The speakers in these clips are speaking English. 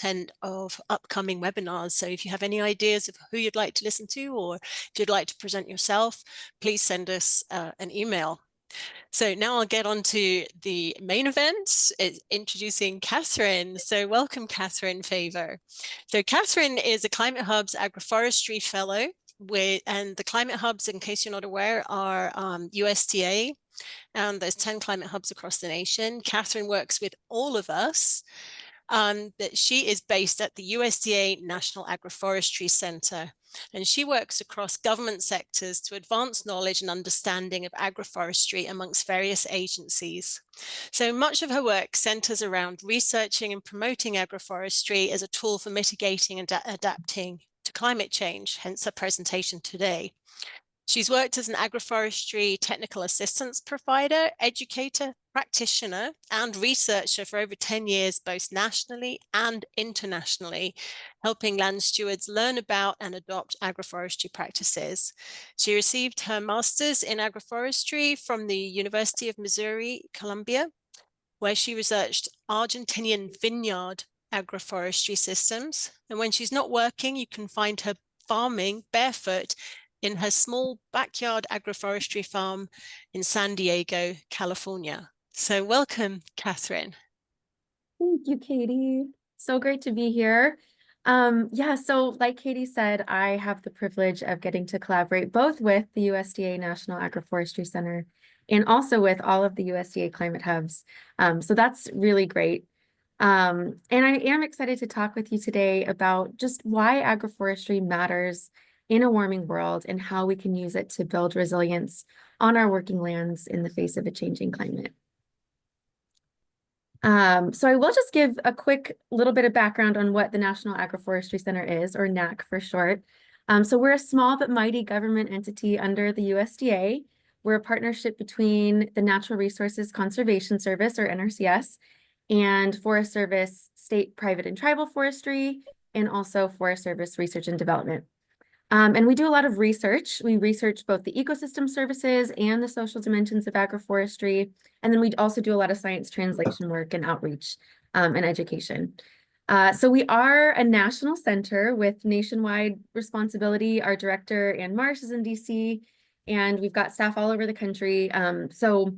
content of upcoming webinars. So if you have any ideas of who you'd like to listen to, or if you'd like to present yourself, please send us an email. So now I'll get on to the main event, introducing Katherine. So welcome, Katherine Favor. So Katherine is a Climate Hubs Agroforestry Fellow, and the Climate Hubs, in case you're not aware, are USDA, and there's 10 Climate Hubs across the nation. Katherine works with all of us. But she is based at the USDA National Agroforestry Center, and she works across government sectors to advance knowledge and understanding of agroforestry amongst various agencies. So much of her work centers around researching and promoting agroforestry as a tool for mitigating and adapting to climate change, hence her presentation today. She's worked as an agroforestry technical assistance provider, educator, practitioner, and researcher for over 10 years, both nationally and internationally, helping land stewards learn about and adopt agroforestry practices. She received her master's in agroforestry from the University of Missouri, Columbia, where she researched Argentinian vineyard agroforestry systems. And when she's not working, you can find her farming barefoot in her small backyard agroforestry farm in San Diego, California. So welcome, Katherine. Thank you, Katie. So great to be here. Yeah, so like Katie said, I have the privilege of getting to collaborate both with the USDA National Agroforestry Center and also with all of the USDA Climate Hubs. So that's really great. And I am excited to talk with you today about just why agroforestry matters in a warming world and how we can use it to build resilience on our working lands in the face of a changing climate. So I will just give a quick little bit of background on what the National Agroforestry Center is, or NAC for short. So we're a small but mighty government entity under the USDA. We're a partnership between the Natural Resources Conservation Service, or NRCS, and Forest Service, State, Private, and Tribal Forestry, and also Forest Service Research and Development. And we do a lot of research. We research both the ecosystem services and the social dimensions of agroforestry. And then we also do a lot of science translation work and outreach and education. So we are a national center with nationwide responsibility. Our director, Ann Marsh, is in DC, and we've got staff all over the country. So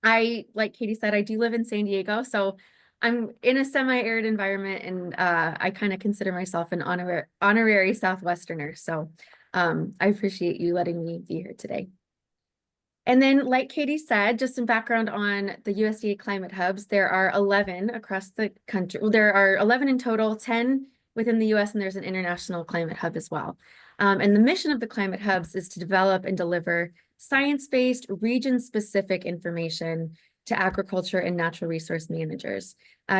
I, like Katie said, I do live in San Diego. So I'm in a semi-arid environment, and I kind of consider myself an honorary Southwesterner. So I appreciate you letting me be here today. And then, like Katie said, just some background on the USDA Climate Hubs. There are 11 across the country. Well, there are 11 in total, 10 within the US, and there's an international climate hub as well. And the mission of the Climate Hubs is to develop and deliver science-based, region-specific information to agriculture and natural resource managers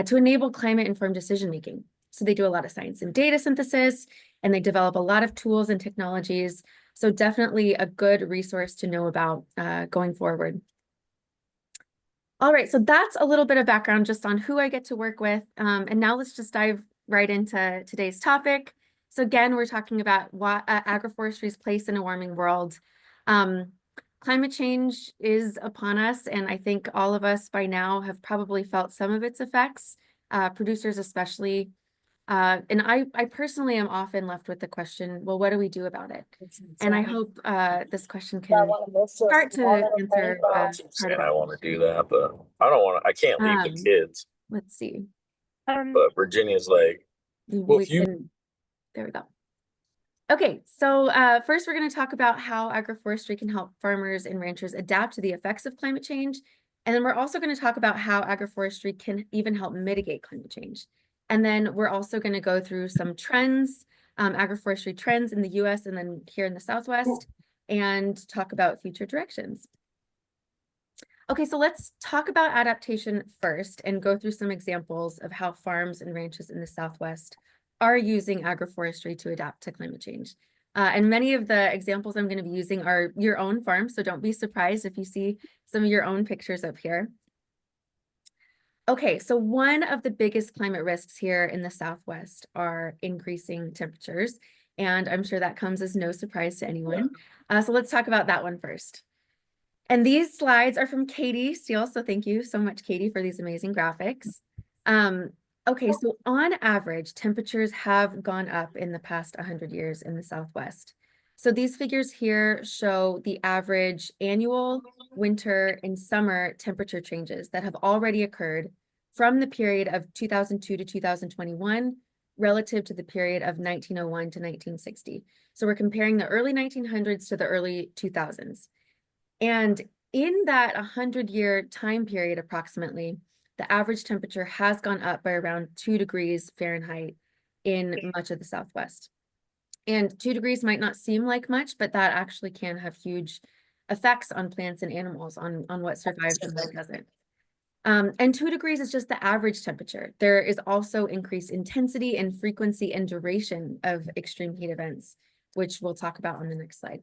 to enable climate-informed decision-making. So they do a lot of science and data synthesis, and they develop a lot of tools and technologies. So definitely a good resource to know about going forward. All right, so that's a little bit of background just on who I get to work with. And now let's just dive right into today's topic. So again, we're talking about what agroforestry's place in a warming world. Climate change is upon us, and I think all of us by now have probably felt some of its effects, producers especially. And I personally am often left with the question, well, what do we do about it? And I hope this question can start to answer part of I want to do that, but I don't want to, I can't leave the kids. Let's see. But Virginia's like, well, there we go. Okay, so first we're going to talk about how agroforestry can help farmers and ranchers adapt to the effects of climate change. And then we're also going to talk about how agroforestry can even help mitigate climate change. And then we're also going to go through some trends, agroforestry trends in the US and then here in the Southwest, and talk about future directions. Okay, so let's talk about adaptation first and go through some examples of how farms and ranches in the Southwest are using agroforestry to adapt to climate change. And many of the examples I'm going to be using are your own farms, so don't be surprised if you see some of your own pictures up here. Okay, so one of the biggest climate risks here in the Southwest are increasing temperatures, and I'm sure that comes as no surprise to anyone. So let's talk about that one first. And these slides are from Katie Steele, so thank you so much, Katie, for these amazing graphics. Okay, so on average, temperatures have gone up in the past 100 years in the Southwest. So these figures here show the average annual, winter, and summer temperature changes that have already occurred from the period of 2002 to 2021 relative to the period of 1901 to 1960. So we're comparing the early 1900s to the early 2000s. And in that 100-year time period approximately, the average temperature has gone up by around 2 degrees Fahrenheit in much of the Southwest. And 2 degrees might not seem like much, but that actually can have huge effects on plants and animals, on what survives and what doesn't. And 2 degrees is just the average temperature. There is also increased intensity and frequency and duration of extreme heat events, which we'll talk about on the next slide.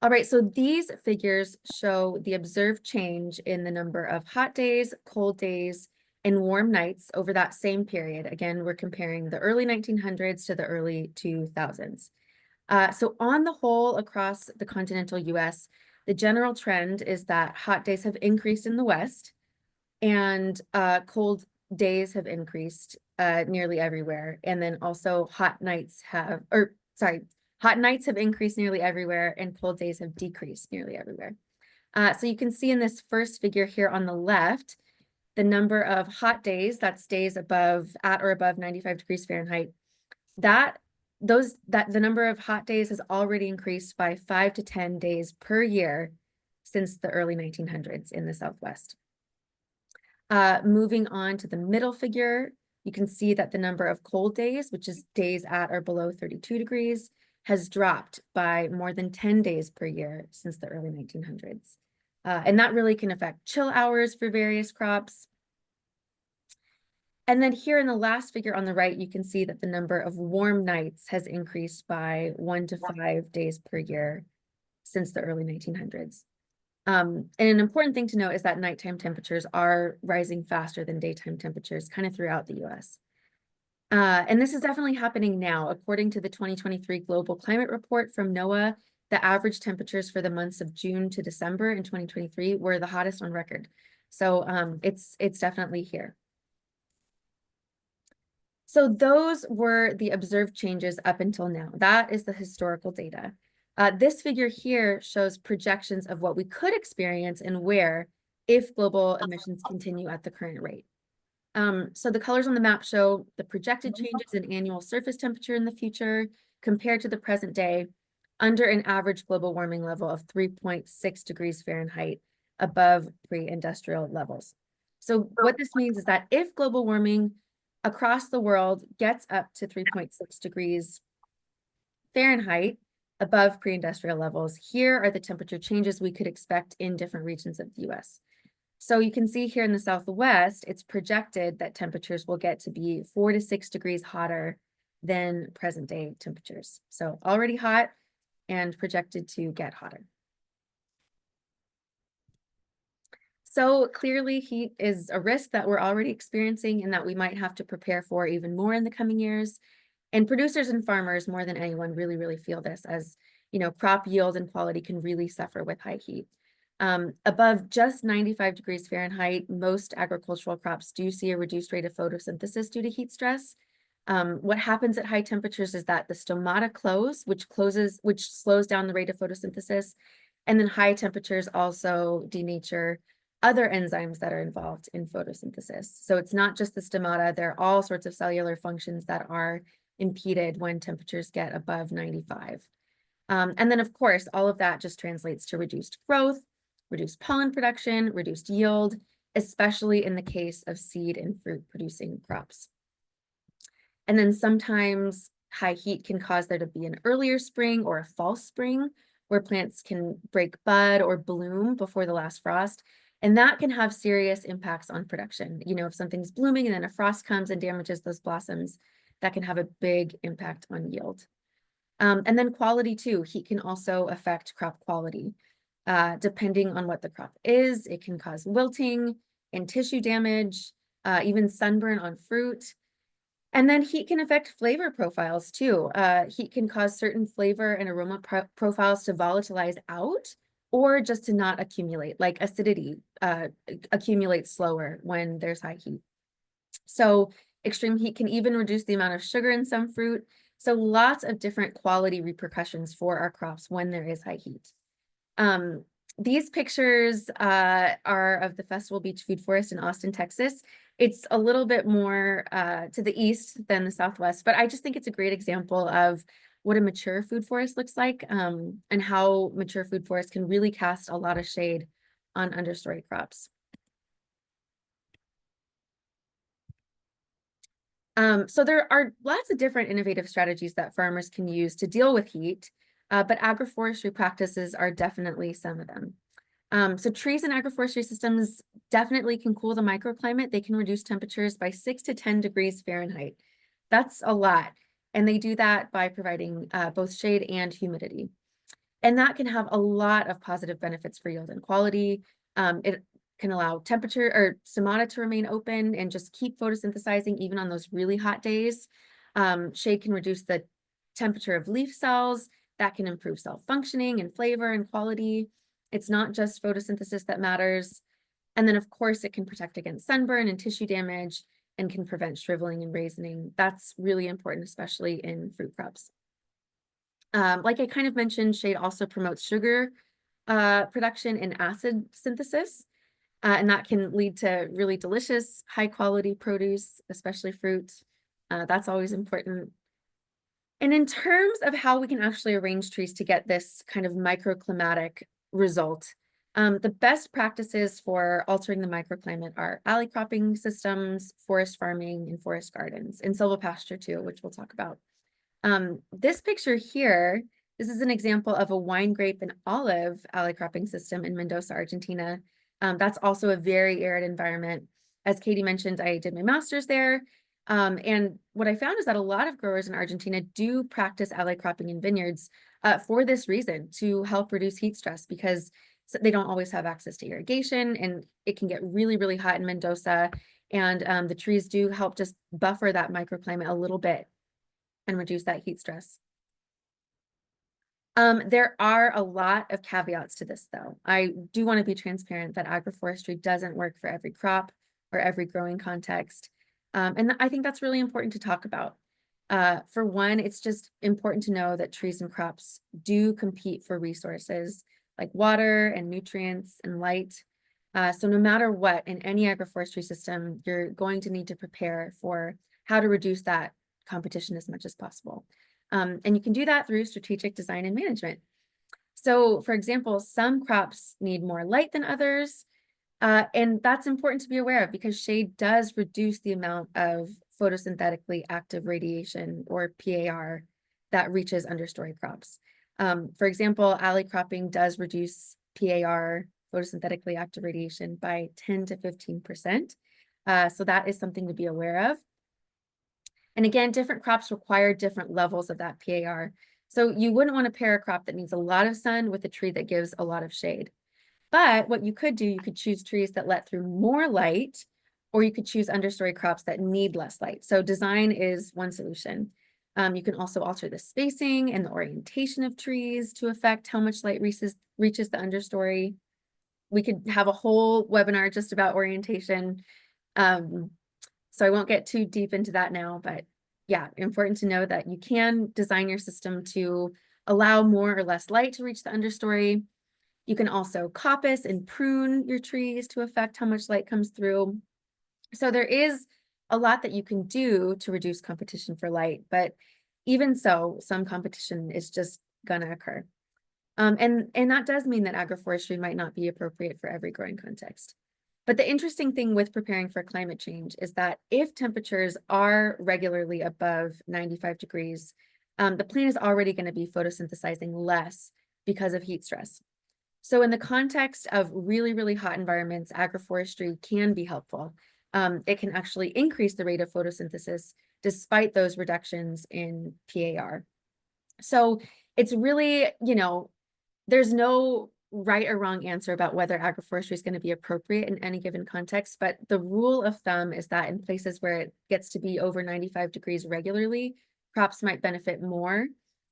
All right, so these figures show the observed change in the number of hot days, cold days, and warm nights over that same period. Again, we're comparing the early 1900s to the early 2000s. So on the whole, across the continental US, the general trend is that hot days have increased in the West and cold days have increased nearly everywhere. And then also hot nights have increased nearly everywhere and cold days have decreased nearly everywhere. So you can see in this first figure here on the left, the number of hot days, that's days at or above 95 degrees Fahrenheit, the number of hot days has already increased by 5 to 10 days per year since the early 1900s in the Southwest. Moving on to the middle figure, you can see that the number of cold days, which is days at or below 32 degrees, has dropped by more than 10 days per year since the early 1900s. And that really can affect chill hours for various crops. And then here in the last figure on the right, you can see that the number of warm nights has increased by 1 to 5 days per year since the early 1900s. And an important thing to note is that nighttime temperatures are rising faster than daytime temperatures kind of throughout the US. And this is definitely happening now. According to the 2023 Global Climate Report from NOAA, the average temperatures for the months of June to December in 2023 were the hottest on record. So it's definitely here. So those were the observed changes up until now. That is the historical data. This figure here shows projections of what we could experience and where if global emissions continue at the current rate. So the colors on the map show the projected changes in annual surface temperature in the future compared to the present day under an average global warming level of 3.6 degrees Fahrenheit above pre-industrial levels. So what this means is that if global warming across the world gets up to 3.6 degrees Fahrenheit above pre-industrial levels, here are the temperature changes we could expect in different regions of the US. So you can see here in the Southwest, it's projected that temperatures will get to be 4 to 6 degrees hotter than present day temperatures. So already hot and projected to get hotter. So clearly heat is a risk that we're already experiencing and that we might have to prepare for even more in the coming years. And producers and farmers more than anyone really, really feel this, as crop yield and quality can really suffer with high heat. Above just 95 degrees Fahrenheit, most agricultural crops do see a reduced rate of photosynthesis due to heat stress. What happens at high temperatures is that the stomata close, which slows down the rate of photosynthesis. And then high temperatures also denature other enzymes that are involved in photosynthesis. So it's not just the stomata, there are all sorts of cellular functions that are impeded when temperatures get above 95. And then of course, all of that just translates to reduced growth, reduced pollen production, reduced yield, especially in the case of seed and fruit producing crops. And then sometimes high heat can cause there to be an earlier spring or a false spring where plants can break bud or bloom before the last frost. And that can have serious impacts on production. If something's blooming and then a frost comes and damages those blossoms, that can have a big impact on yield. And then quality too. Heat can also affect crop quality. Depending on what the crop is, it can cause wilting and tissue damage, even sunburn on fruit. And then heat can affect flavor profiles too. Heat can cause certain flavor and aroma profiles to volatilize out or just to not accumulate, like acidity accumulates slower when there's high heat. So extreme heat can even reduce the amount of sugar in some fruit. So lots of different quality repercussions for our crops when there is high heat. These pictures are of the Festival Beach Food Forest in Austin, Texas. It's a little bit more to the east than the Southwest, but I just think it's a great example of what a mature food forest looks like, and how mature food forests can really cast a lot of shade on understory crops. So there are lots of different innovative strategies that farmers can use to deal with heat, but agroforestry practices are definitely some of them. So trees and agroforestry systems definitely can cool the microclimate. They can reduce temperatures by 6 to 10 degrees Fahrenheit. That's a lot. And they do that by providing both shade and humidity. And that can have a lot of positive benefits for yield and quality. It can allow temperature or stomata to remain open and just keep photosynthesizing even on those really hot days. Shade can reduce the temperature of leaf cells. That can improve cell functioning and flavor and quality. It's not just photosynthesis that matters. And then, of course, it can protect against sunburn and tissue damage and can prevent shriveling and raisoning. That's really important, especially in fruit crops. Like I kind of mentioned, shade also promotes sugar production and acid synthesis. And that can lead to really delicious, high quality produce, especially fruit. That's always important. And in terms of how we can actually arrange trees to get this kind of microclimatic result, the best practices for altering the microclimate are alley cropping systems, forest farming, and forest gardens, and silvopasture too, which we'll talk about. This picture here, this is an example of a wine, grape, and olive alley cropping system in Mendoza, Argentina. That's also a very arid environment. As Katie mentioned, I did my master's there. And what I found is that a lot of growers in Argentina do practice alley cropping in vineyards for this reason, to help reduce heat stress, because they don't always have access to irrigation and it can get really, really hot in Mendoza. And the trees do help just buffer that microclimate a little bit and reduce that heat stress. There are a lot of caveats to this, though. I do want to be transparent that agroforestry doesn't work for every crop or every growing context. And I think that's really important to talk about. For one, it's just important to know that trees and crops do compete for resources like water and nutrients and light. So no matter what, in any agroforestry system, you're going to need to prepare for how to reduce that competition as much as possible. And you can do that through strategic design and management. So for example, some crops need more light than others. And that's important to be aware of, because shade does reduce the amount of photosynthetically active radiation, or PAR, that reaches understory crops. For example, alley cropping does reduce PAR, photosynthetically active radiation, by 10 to 15%. So that is something to be aware of. And again, different crops require different levels of that PAR. So you wouldn't want to pair a crop that needs a lot of sun with a tree that gives a lot of shade. But what you could do, you could choose trees that let through more light, or you could choose understory crops that need less light. So design is one solution. You can also alter the spacing and the orientation of trees to affect how much light reaches the understory. We could have a whole webinar just about orientation. So I won't get too deep into that now, but yeah, important to know that you can design your system to allow more or less light to reach the understory. You can also coppice and prune your trees to affect how much light comes through. So there is a lot that you can do to reduce competition for light, but even so, some competition is just gonna occur. And that does mean that agroforestry might not be appropriate for every growing context. But the interesting thing with preparing for climate change is that if temperatures are regularly above 95 degrees, the plant is already going to be photosynthesizing less because of heat stress. So in the context of really, really hot environments, agroforestry can be helpful. It can actually increase the rate of photosynthesis despite those reductions in PAR. So it's really, there's no right or wrong answer about whether agroforestry is going to be appropriate in any given context, but the rule of thumb is that in places where it gets to be over 95 degrees regularly, crops might benefit more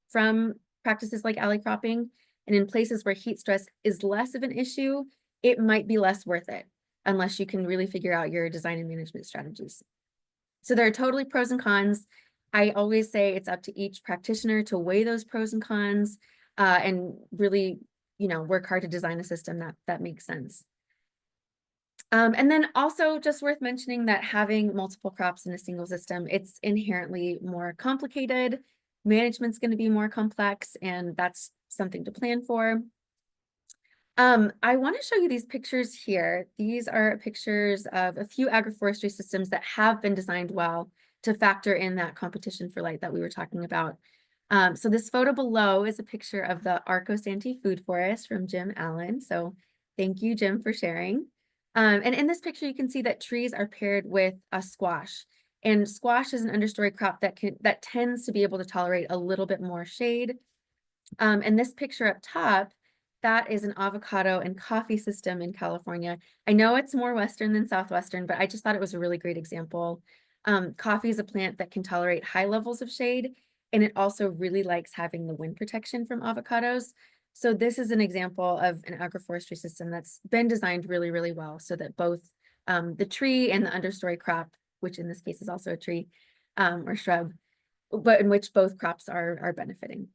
from practices like alley cropping. And in places where heat stress is less of an issue, it might be less worth it, unless you can really figure out your design and management strategies. So there are totally pros and cons. I always say it's up to each practitioner to weigh those pros and cons and really, work hard to design a system that makes sense. And then also just worth mentioning that having multiple crops in a single system, it's inherently more complicated. Management's going to be more complex, and that's something to plan for. I want to show you these pictures here. These are pictures of a few agroforestry systems that have been designed well to factor in that competition for light that we were talking about. So this photo below is a picture of the Arco-Santee Food Forest from Jim Allen. So thank you, Jim, for sharing. And in this picture, you can see that trees are paired with a squash. And squash is an understory crop that tends to be able to tolerate a little bit more shade. And this picture up top, that is an avocado and coffee system in California. I know it's more Western than Southwestern, but I just thought it was a really great example. Coffee is a plant that can tolerate high levels of shade, and it also really likes having the wind protection from avocados. So this is an example of an agroforestry system that's been designed really, really well so that both the tree and the understory crop, which in this case is also a tree or shrub, but in which both crops are benefiting.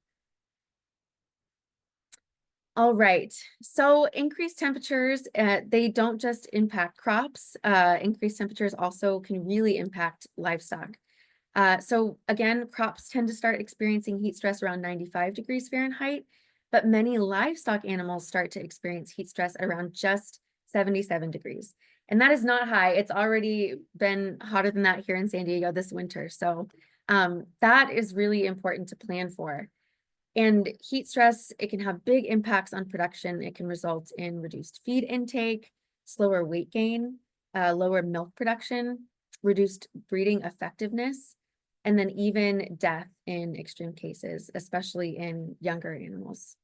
All right, so increased temperatures, they don't just impact crops. Increased temperatures also can really impact livestock. So again, crops tend to start experiencing heat stress around 95 degrees Fahrenheit, but many livestock animals start to experience heat stress around just 77 degrees. And that is not high. It's already been hotter than that here in San Diego this winter. So that is really important to plan for. And heat stress, it can have big impacts on production. It can result in reduced feed intake, slower weight gain, lower milk production, reduced breeding effectiveness, and then even death in extreme cases, especially in younger animals.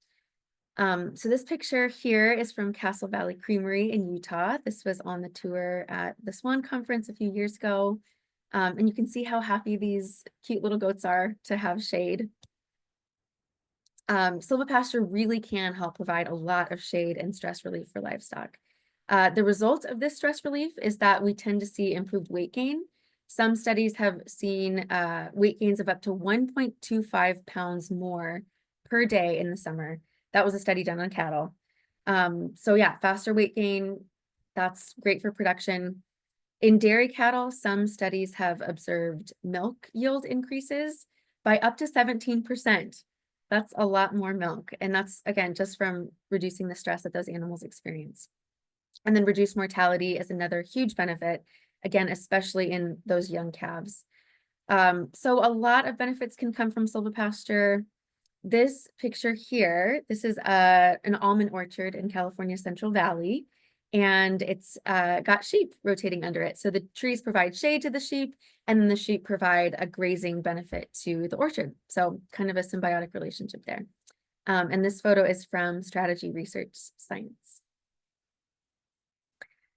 So this picture here is from Castle Valley Creamery in Utah. This was on the tour at the Swan Conference a few years ago. And you can see how happy these cute little goats are to have shade. Silvopasture really can help provide a lot of shade and stress relief for livestock. The result of this stress relief is that we tend to see improved weight gain. Some studies have seen weight gains of up to 1.25 pounds more per day in the summer. That was a study done on cattle. So yeah, faster weight gain, that's great for production. In dairy cattle, some studies have observed milk yield increases by up to 17%. That's a lot more milk. And that's, again, just from reducing the stress that those animals experience. And then reduced mortality is another huge benefit, again, especially in those young calves. So a lot of benefits can come from silvopasture. This picture here, this is an almond orchard in California's Central Valley, and it's got sheep rotating under it. So the trees provide shade to the sheep, and then the sheep provide a grazing benefit to the orchard. So kind of a symbiotic relationship there. And this photo is from Strategy Research Science.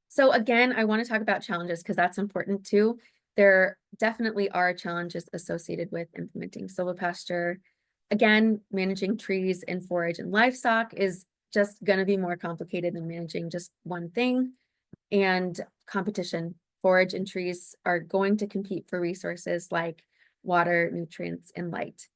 So again, I want to talk about challenges because that's important too. There definitely are challenges associated with implementing silvopasture. Again, managing trees and forage and livestock is just going to be more complicated than managing just one thing. And competition, forage and trees are going to compete for resources like water, nutrients, and light.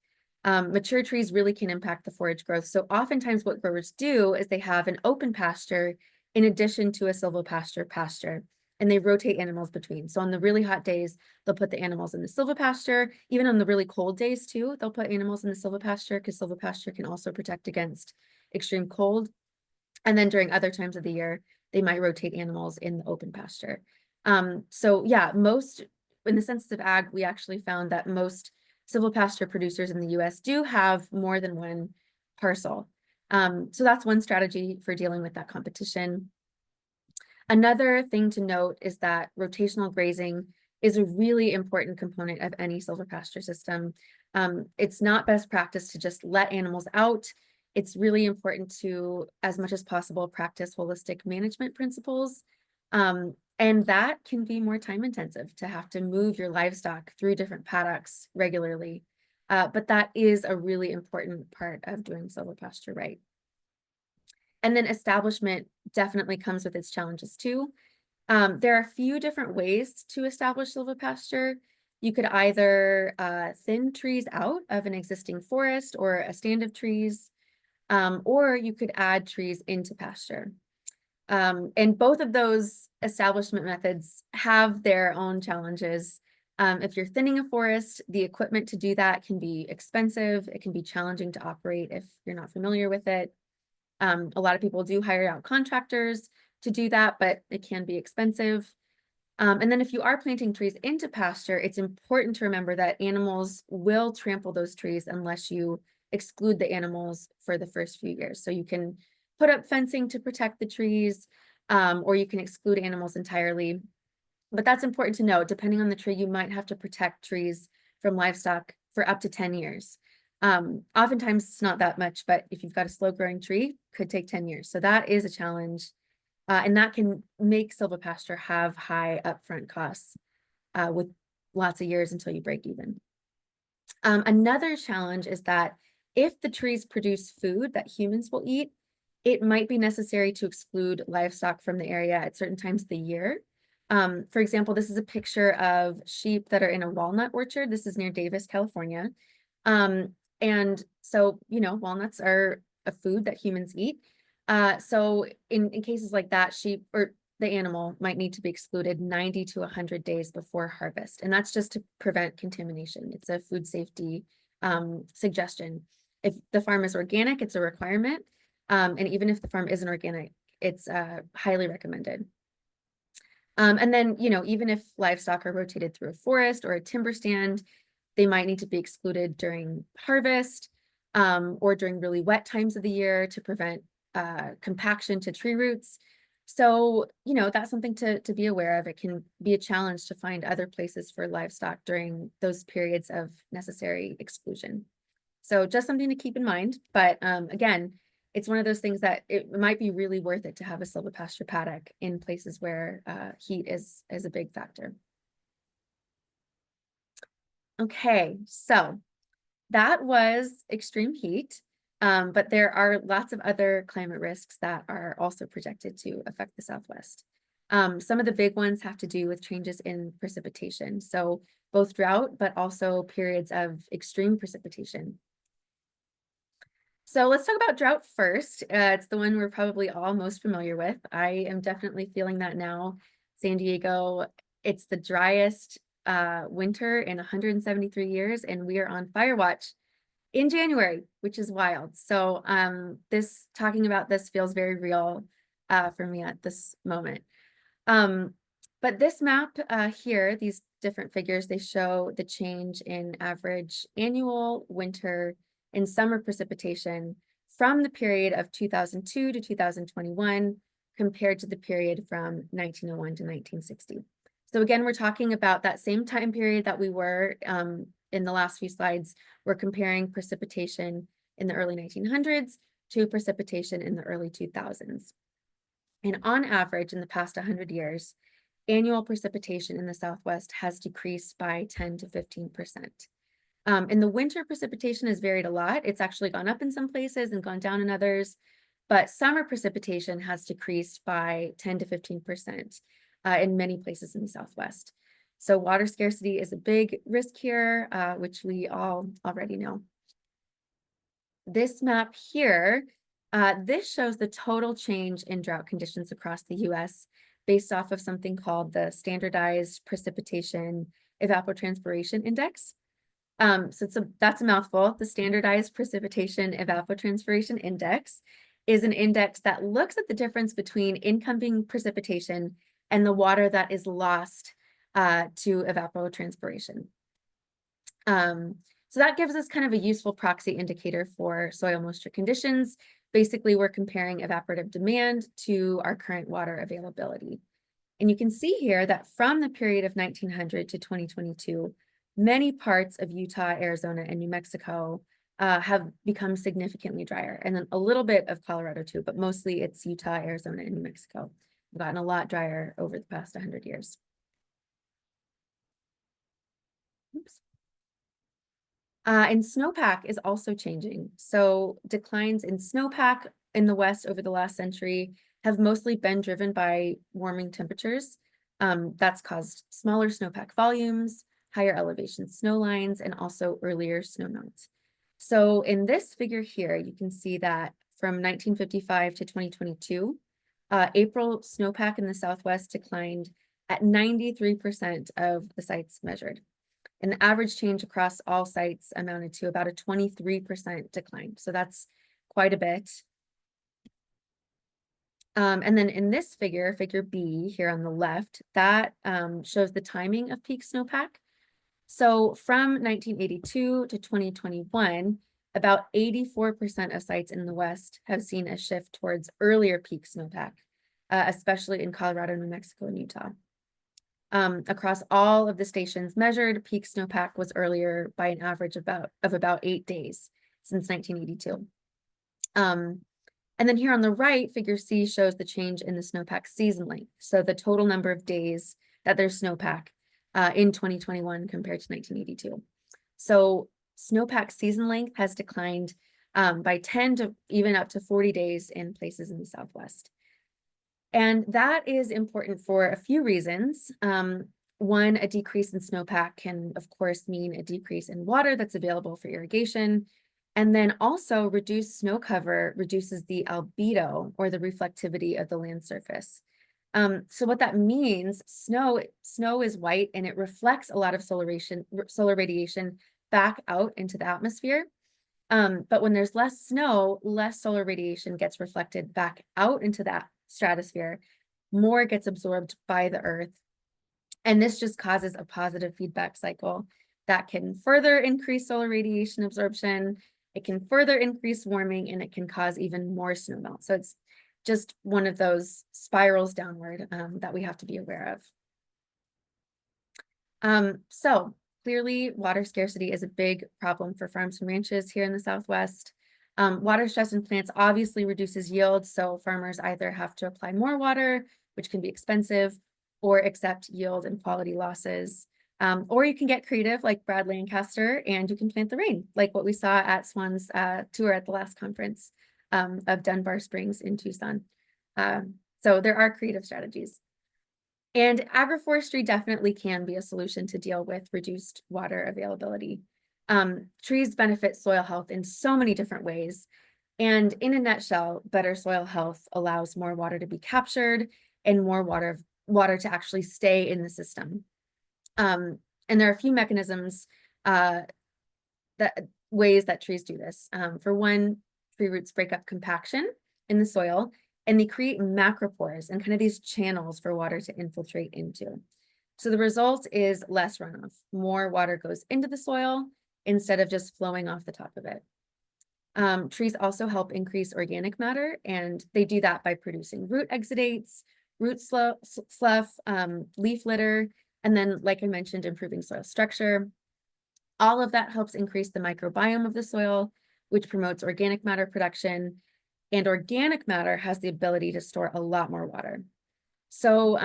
Mature trees really can impact the forage growth. So oftentimes what growers do is they have an open pasture in addition to a silvopasture pasture, and they rotate animals between. So on the really hot days, they'll put the animals in the silvopasture. Even on the really cold days too, they'll put animals in the silvopasture because silvopasture can also protect against extreme cold. And then during other times of the year, they might rotate animals in the open pasture. So yeah, in the Census of Ag, we actually found that most silvopasture producers in the US do have more than one parcel. So that's one strategy for dealing with that competition. Another thing to note is that rotational grazing is a really important component of any silvopasture system. It's not best practice to just let animals out. It's really important to, as much as possible, practice holistic management principles. And that can be more time intensive to have to move your livestock through different paddocks regularly. But that is a really important part of doing silvopasture right. And then establishment definitely comes with its challenges too. There are a few different ways to establish silvopasture. you could either thin trees out of an existing forest or a stand of trees, or you could add trees into pasture. And both of those establishment methods have their own challenges. If you're thinning a forest, the equipment to do that can be expensive. It can be challenging to operate if you're not familiar with it. A lot of people do hire out contractors to do that, but it can be expensive. And then if you are planting trees into pasture, it's important to remember that animals will trample those trees unless you exclude the animals for the first few years. So you can put up fencing to protect the trees, or you can exclude animals entirely. But that's important to know. Depending on the tree, you might have to protect trees from livestock for up to 10 years. Oftentimes it's not that much, but if you've got a slow growing tree, could take 10 years. So that is a challenge. And that can make silvopasture have high upfront costs with lots of years until you break even. Another challenge is that if the trees produce food that humans will eat, it might be necessary to exclude livestock from the area at certain times of the year. For example, this is a picture of sheep that are in a walnut orchard. This is near Davis, California. And so, you know, walnuts are a food that humans eat. So in cases like that, sheep or the animal might need to be excluded 90 to 100 days before harvest. And that's just to prevent contamination. It's a food safety suggestion. If the farm is organic, it's a requirement. And even if the farm isn't organic, it's highly recommended. And then, you know, even if livestock are rotated through a forest or a timber stand, they might need to be excluded during harvest or during really wet times of the year to prevent compaction to tree roots. So, you know, that's something to be aware of. It can be a challenge to find other places for livestock during those periods of necessary exclusion. So just something to keep in mind. But again, it's one of those things that it might be really worth it to have a silvopasture paddock in places where heat is a big factor. Okay, so that was extreme heat. But there are lots of other climate risks that are also projected to affect the Southwest. Some of the big ones have to do with changes in precipitation. So both drought, but also periods of extreme precipitation. So let's talk about drought first. It's the one we're probably all most familiar with. I am definitely feeling that now. San Diego, it's the driest winter in 173 years, and we are on fire watch in January, which is wild. So talking about this feels very real for me at this moment. But this map here, these different figures, they show the change in average annual, winter, and summer precipitation from the period of 2002 to 2021 compared to the period from 1901 to 1960. So again, we're talking about that same time period that we were in the last few slides. We're comparing precipitation in the early 1900s to precipitation in the early 2000s. And on average, in the past 100 years, annual precipitation in the Southwest has decreased by 10 to 15%. In the winter, precipitation has varied a lot. It's actually gone up in some places and gone down in others, but summer precipitation has decreased by 10 to 15% in many places in the Southwest. So water scarcity is a big risk here, which we all already know. This map here, this shows the total change in drought conditions across the US based off of something called the Standardized Precipitation Evapotranspiration Index. So that's a mouthful. The Standardized Precipitation Evapotranspiration Index is an index that looks at the difference between incoming precipitation and the water that is lost to evapotranspiration. So that gives us kind of a useful proxy indicator for soil moisture conditions. Basically, we're comparing evaporative demand to our current water availability. And you can see here that from the period of 1900 to 2022, many parts of Utah, Arizona, and New Mexico have become significantly drier, and then a little bit of Colorado too, but mostly it's Utah, Arizona, and New Mexico. We've gotten a lot drier over the past 100 years. Oops. And snowpack is also changing. So declines in snowpack in the West over the last century have mostly been driven by warming temperatures. That's caused smaller snowpack volumes, higher elevation snow lines, and also earlier snowmelt. So in this figure here, you can see that from 1955 to 2022, April snowpack in the Southwest declined at 93% of the sites measured. And the average change across all sites amounted to about a 23% decline. So that's quite a bit. And then in this figure, figure B here on the left, that shows the timing of peak snowpack. So from 1982 to 2021, about 84% of sites in the West have seen a shift towards earlier peak snowpack, especially in Colorado, New Mexico, and Utah. Across all of the stations measured, peak snowpack was earlier by an average of about 8 days since 1982. And then here on the right, figure C shows the change in the snowpack season length. So the total number of days that there's snowpack in 2021 compared to 1982. So snowpack season length has declined by 10 to even up to 40 days in places in the Southwest. And that is important for a few reasons. One, a decrease in snowpack can, of course, mean a decrease in water that's available for irrigation. And then also reduced snow cover reduces the albedo, or the reflectivity of the land surface. So what that means, snow is white and it reflects a lot of solar radiation back out into the atmosphere. But when there's less snow, less solar radiation gets reflected back out into that stratosphere, more gets absorbed by the earth. And this just causes a positive feedback cycle that can further increase solar radiation absorption. It can further increase warming, and it can cause even more snowmelt. So it's just one of those spirals downward that we have to be aware of. So clearly, water scarcity is a big problem for farms and ranches here in the Southwest. Water stress in plants obviously reduces yield, so farmers either have to apply more water, which can be expensive, or accept yield and quality losses. Or you can get creative like Brad Lancaster, and you can plant the rain, like what we saw at Swan's tour at the last conference of Dunbar Springs in Tucson. So there are creative strategies. And agroforestry definitely can be a solution to deal with reduced water availability. Trees benefit soil health in so many different ways. And in a nutshell, better soil health allows more water to be captured and more water to actually stay in the system. And there are a few mechanisms, ways that trees do this. For one, tree roots break up compaction in the soil, and they create macropores and kind of these channels for water to infiltrate into. So the result is less runoff. More water goes into the soil instead of just flowing off the top of it. Trees also help increase organic matter, and they do that by producing root exudates, root slough, leaf litter, and then, like I mentioned, improving soil structure. All of that helps increase the microbiome of the soil, which promotes organic matter production. And organic matter has the ability to store a lot more water. So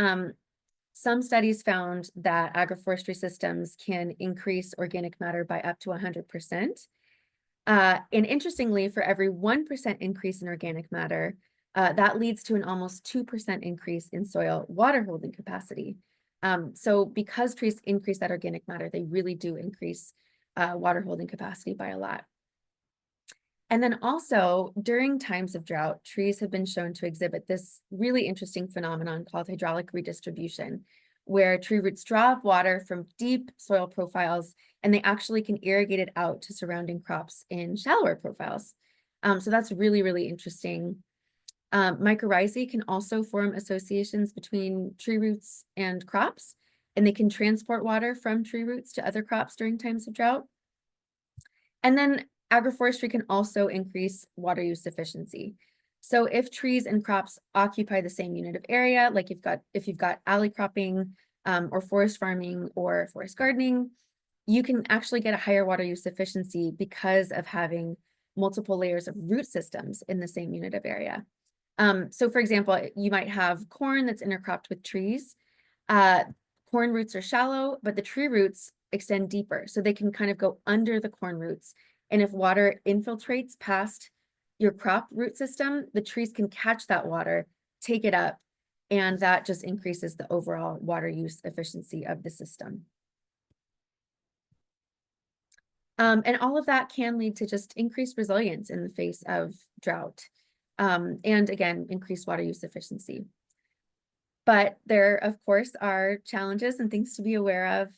some studies found that agroforestry systems can increase organic matter by up to 100%. And interestingly, for every 1% increase in organic matter, that leads to an almost 2% increase in soil water holding capacity. So because trees increase that organic matter, they really do increase water holding capacity by a lot. And then also during times of drought, trees have been shown to exhibit this really interesting phenomenon called hydraulic redistribution, where tree roots draw up water from deep soil profiles, and they actually can irrigate it out to surrounding crops in shallower profiles. So that's really, really interesting. Mycorrhizae can also form associations between tree roots and crops, and they can transport water from tree roots to other crops during times of drought. And then agroforestry can also increase water use efficiency. So if trees and crops occupy the same unit of area, like if you've got alley cropping or forest farming or forest gardening, you can actually get a higher water use efficiency because of having multiple layers of root systems in the same unit of area. So for example, you might have corn that's intercropped with trees. Corn roots are shallow, but the tree roots extend deeper, so they can kind of go under the corn roots. And if water infiltrates past your crop root system, the trees can catch that water, take it up, and that just increases the overall water use efficiency of the system. And all of that can lead to just increased resilience in the face of drought. And again, increased water use efficiency. But there, of course, are challenges and things to be aware of.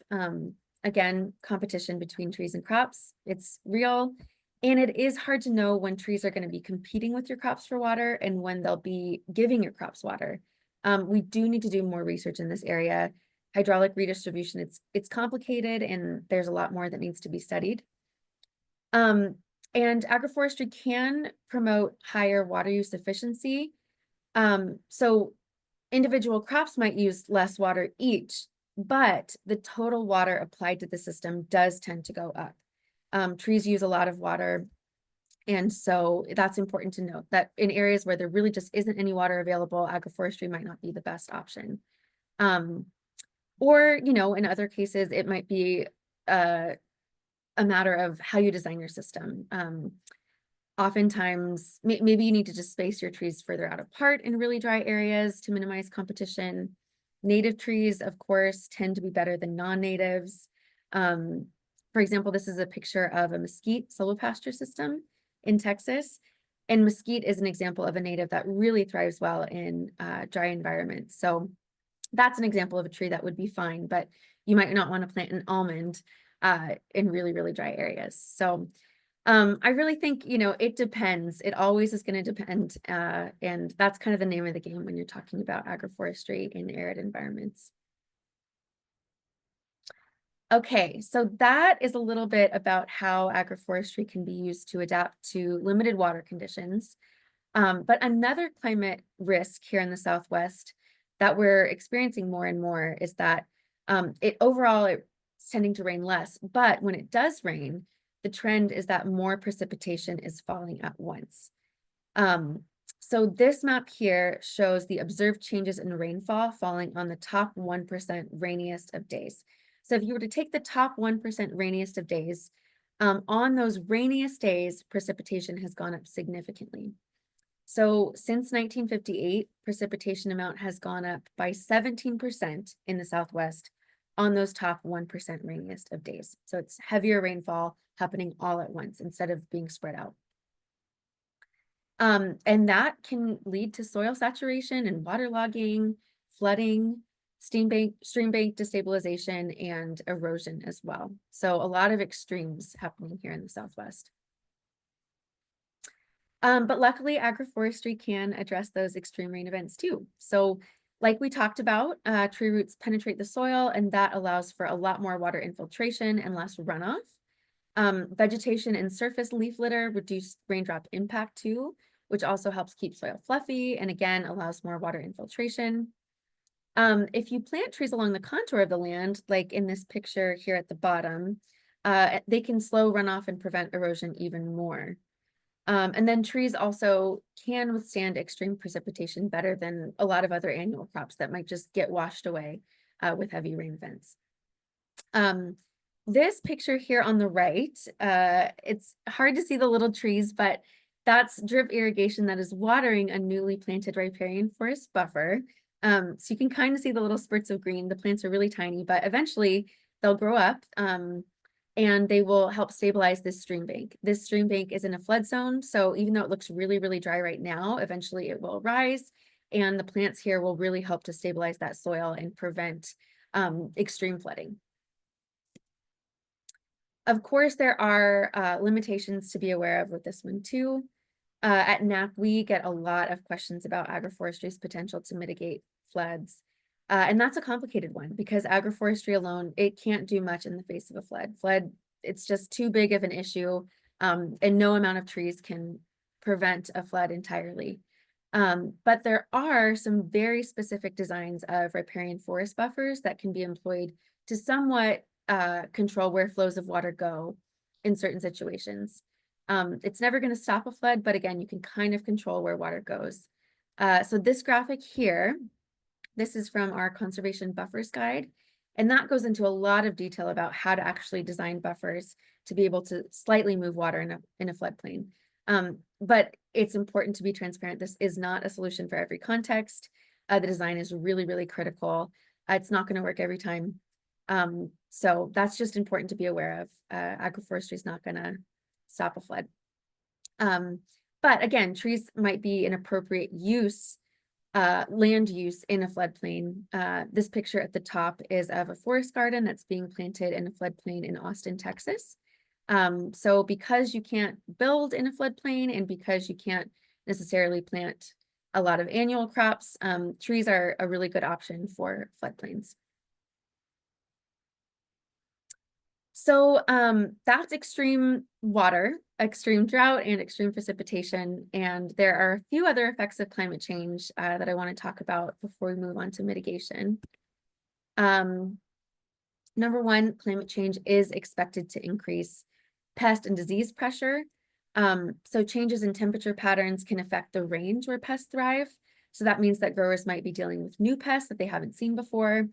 Again, competition between trees and crops, it's real. And it is hard to know when trees are going to be competing with your crops for water and when they'll be giving your crops water. We do need to do more research in this area. Hydraulic redistribution, it's complicated and there's a lot more that needs to be studied. And agroforestry can promote higher water use efficiency. So individual crops might use less water each, but the total water applied to the system does tend to go up. Trees use a lot of water. And so that's important to note that in areas where there really just isn't any water available, agroforestry might not be the best option. Or, in other cases, it might be a matter of how you design your system. Oftentimes, maybe you need to just space your trees further out apart in really dry areas to minimize competition. Native trees, of course, tend to be better than non-natives. For example, this is a picture of a mesquite silvopasture system in Texas. And mesquite is an example of a native that really thrives well in dry environments. So that's an example of a tree that would be fine, but you might not want to plant an almond in really, really dry areas. So I really think, it depends. It always is going to depend. And that's kind of the name of the game when you're talking about agroforestry in arid environments. Okay, so that is a little bit about how agroforestry can be used to adapt to limited water conditions. But another climate risk here in the Southwest that we're experiencing more and more is that it's tending to rain less, but when it does rain, the trend is that more precipitation is falling at once. So this map here shows the observed changes in rainfall falling on the top 1% rainiest of days. So if you were to take the top 1% rainiest of days, on those rainiest days, precipitation has gone up significantly. So since 1958, precipitation amount has gone up by 17% in the Southwest on those top 1% rainiest of days. So it's heavier rainfall happening all at once instead of being spread out. And that can lead to soil saturation and waterlogging, flooding, stream bank destabilization, and erosion as well. So a lot of extremes happening here in the Southwest. But luckily, agroforestry can address those extreme rain events too. So like we talked about, tree roots penetrate the soil, and that allows for a lot more water infiltration and less runoff. Vegetation and surface leaf litter reduce raindrop impact too, which also helps keep soil fluffy and again allows more water infiltration. If you plant trees along the contour of the land, like in this picture here at the bottom, they can slow runoff and prevent erosion even more. And then trees also can withstand extreme precipitation better than a lot of other annual crops that might just get washed away with heavy rain events. This picture here on the right, it's hard to see the little trees, but that's drip irrigation that is watering a newly planted riparian forest buffer. So you can kind of see the little spurts of green. The plants are really tiny, but eventually they'll grow up and they will help stabilize this stream bank. This stream bank is in a flood zone, so even though it looks really, really dry right now, eventually it will rise, and the plants here will really help to stabilize that soil and prevent extreme flooding. Of course, there are limitations to be aware of with this one too. At NAC, we get a lot of questions about agroforestry's potential to mitigate floods. And that's a complicated one because agroforestry alone, it can't do much in the face of a flood. It's just too big of an issue, and no amount of trees can prevent a flood entirely. But there are some very specific designs of riparian forest buffers that can be employed to somewhat control where flows of water go in certain situations. It's never going to stop a flood, but again, you can kind of control where water goes. So this graphic here, this is from our conservation buffers guide, and that goes into a lot of detail about how to actually design buffers to be able to slightly move water in a floodplain. But it's important to be transparent. This is not a solution for every context. The design is really, really critical. It's not going to work every time. So that's just important to be aware of. Agroforestry is not going to stop a flood. But again, trees might be an appropriate use, land use in a floodplain. This picture at the top is of a forest garden that's being planted in a floodplain in Austin, Texas. So because you can't build in a floodplain and because you can't necessarily plant a lot of annual crops, trees are a really good option for floodplains. So that's extreme water, extreme drought, and extreme precipitation. And there are a few other effects of climate change that I want to talk about before we move on to mitigation. Number one, climate change is expected to increase pest and disease pressure. So changes in temperature patterns can affect the range where pests thrive. So that means that growers might be dealing with new pests that they haven't seen before.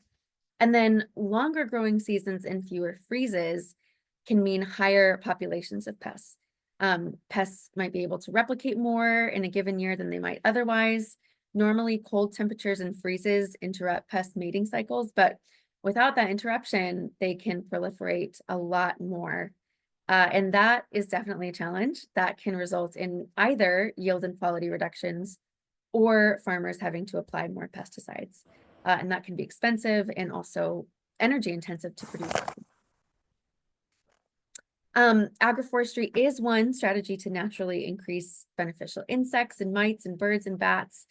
And then longer growing seasons and fewer freezes can mean higher populations of pests. Pests might be able to replicate more in a given year than they might otherwise. Normally, cold temperatures and freezes interrupt pest mating cycles, but without that interruption, they can proliferate a lot more. And that is definitely a challenge that can result in either yield and quality reductions or farmers having to apply more pesticides. And that can be expensive and also energy intensive to produce. Agroforestry is one strategy to naturally increase beneficial insects and mites and birds and bats,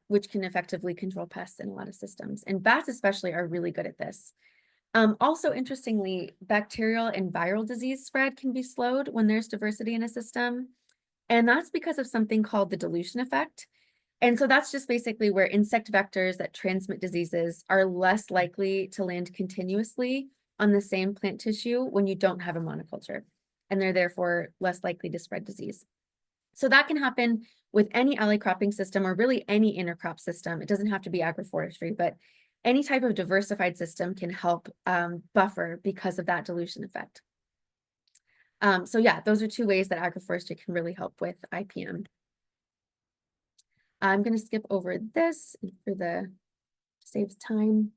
which can effectively control pests in a lot of systems. And bats especially are really good at this. Also, interestingly, bacterial and viral disease spread can be slowed when there's diversity in a system. And that's because of something called the dilution effect. And so that's just basically where insect vectors that transmit diseases are less likely to land continuously on the same plant tissue when you don't have a monoculture, and they're therefore less likely to spread disease. So that can happen with any alley cropping system or really any intercrop system. It doesn't have to be agroforestry, but any type of diversified system can help buffer because of that dilution effect. So yeah, those are two ways that agroforestry can really help with IPM. I'm going to skip over this for the saves time.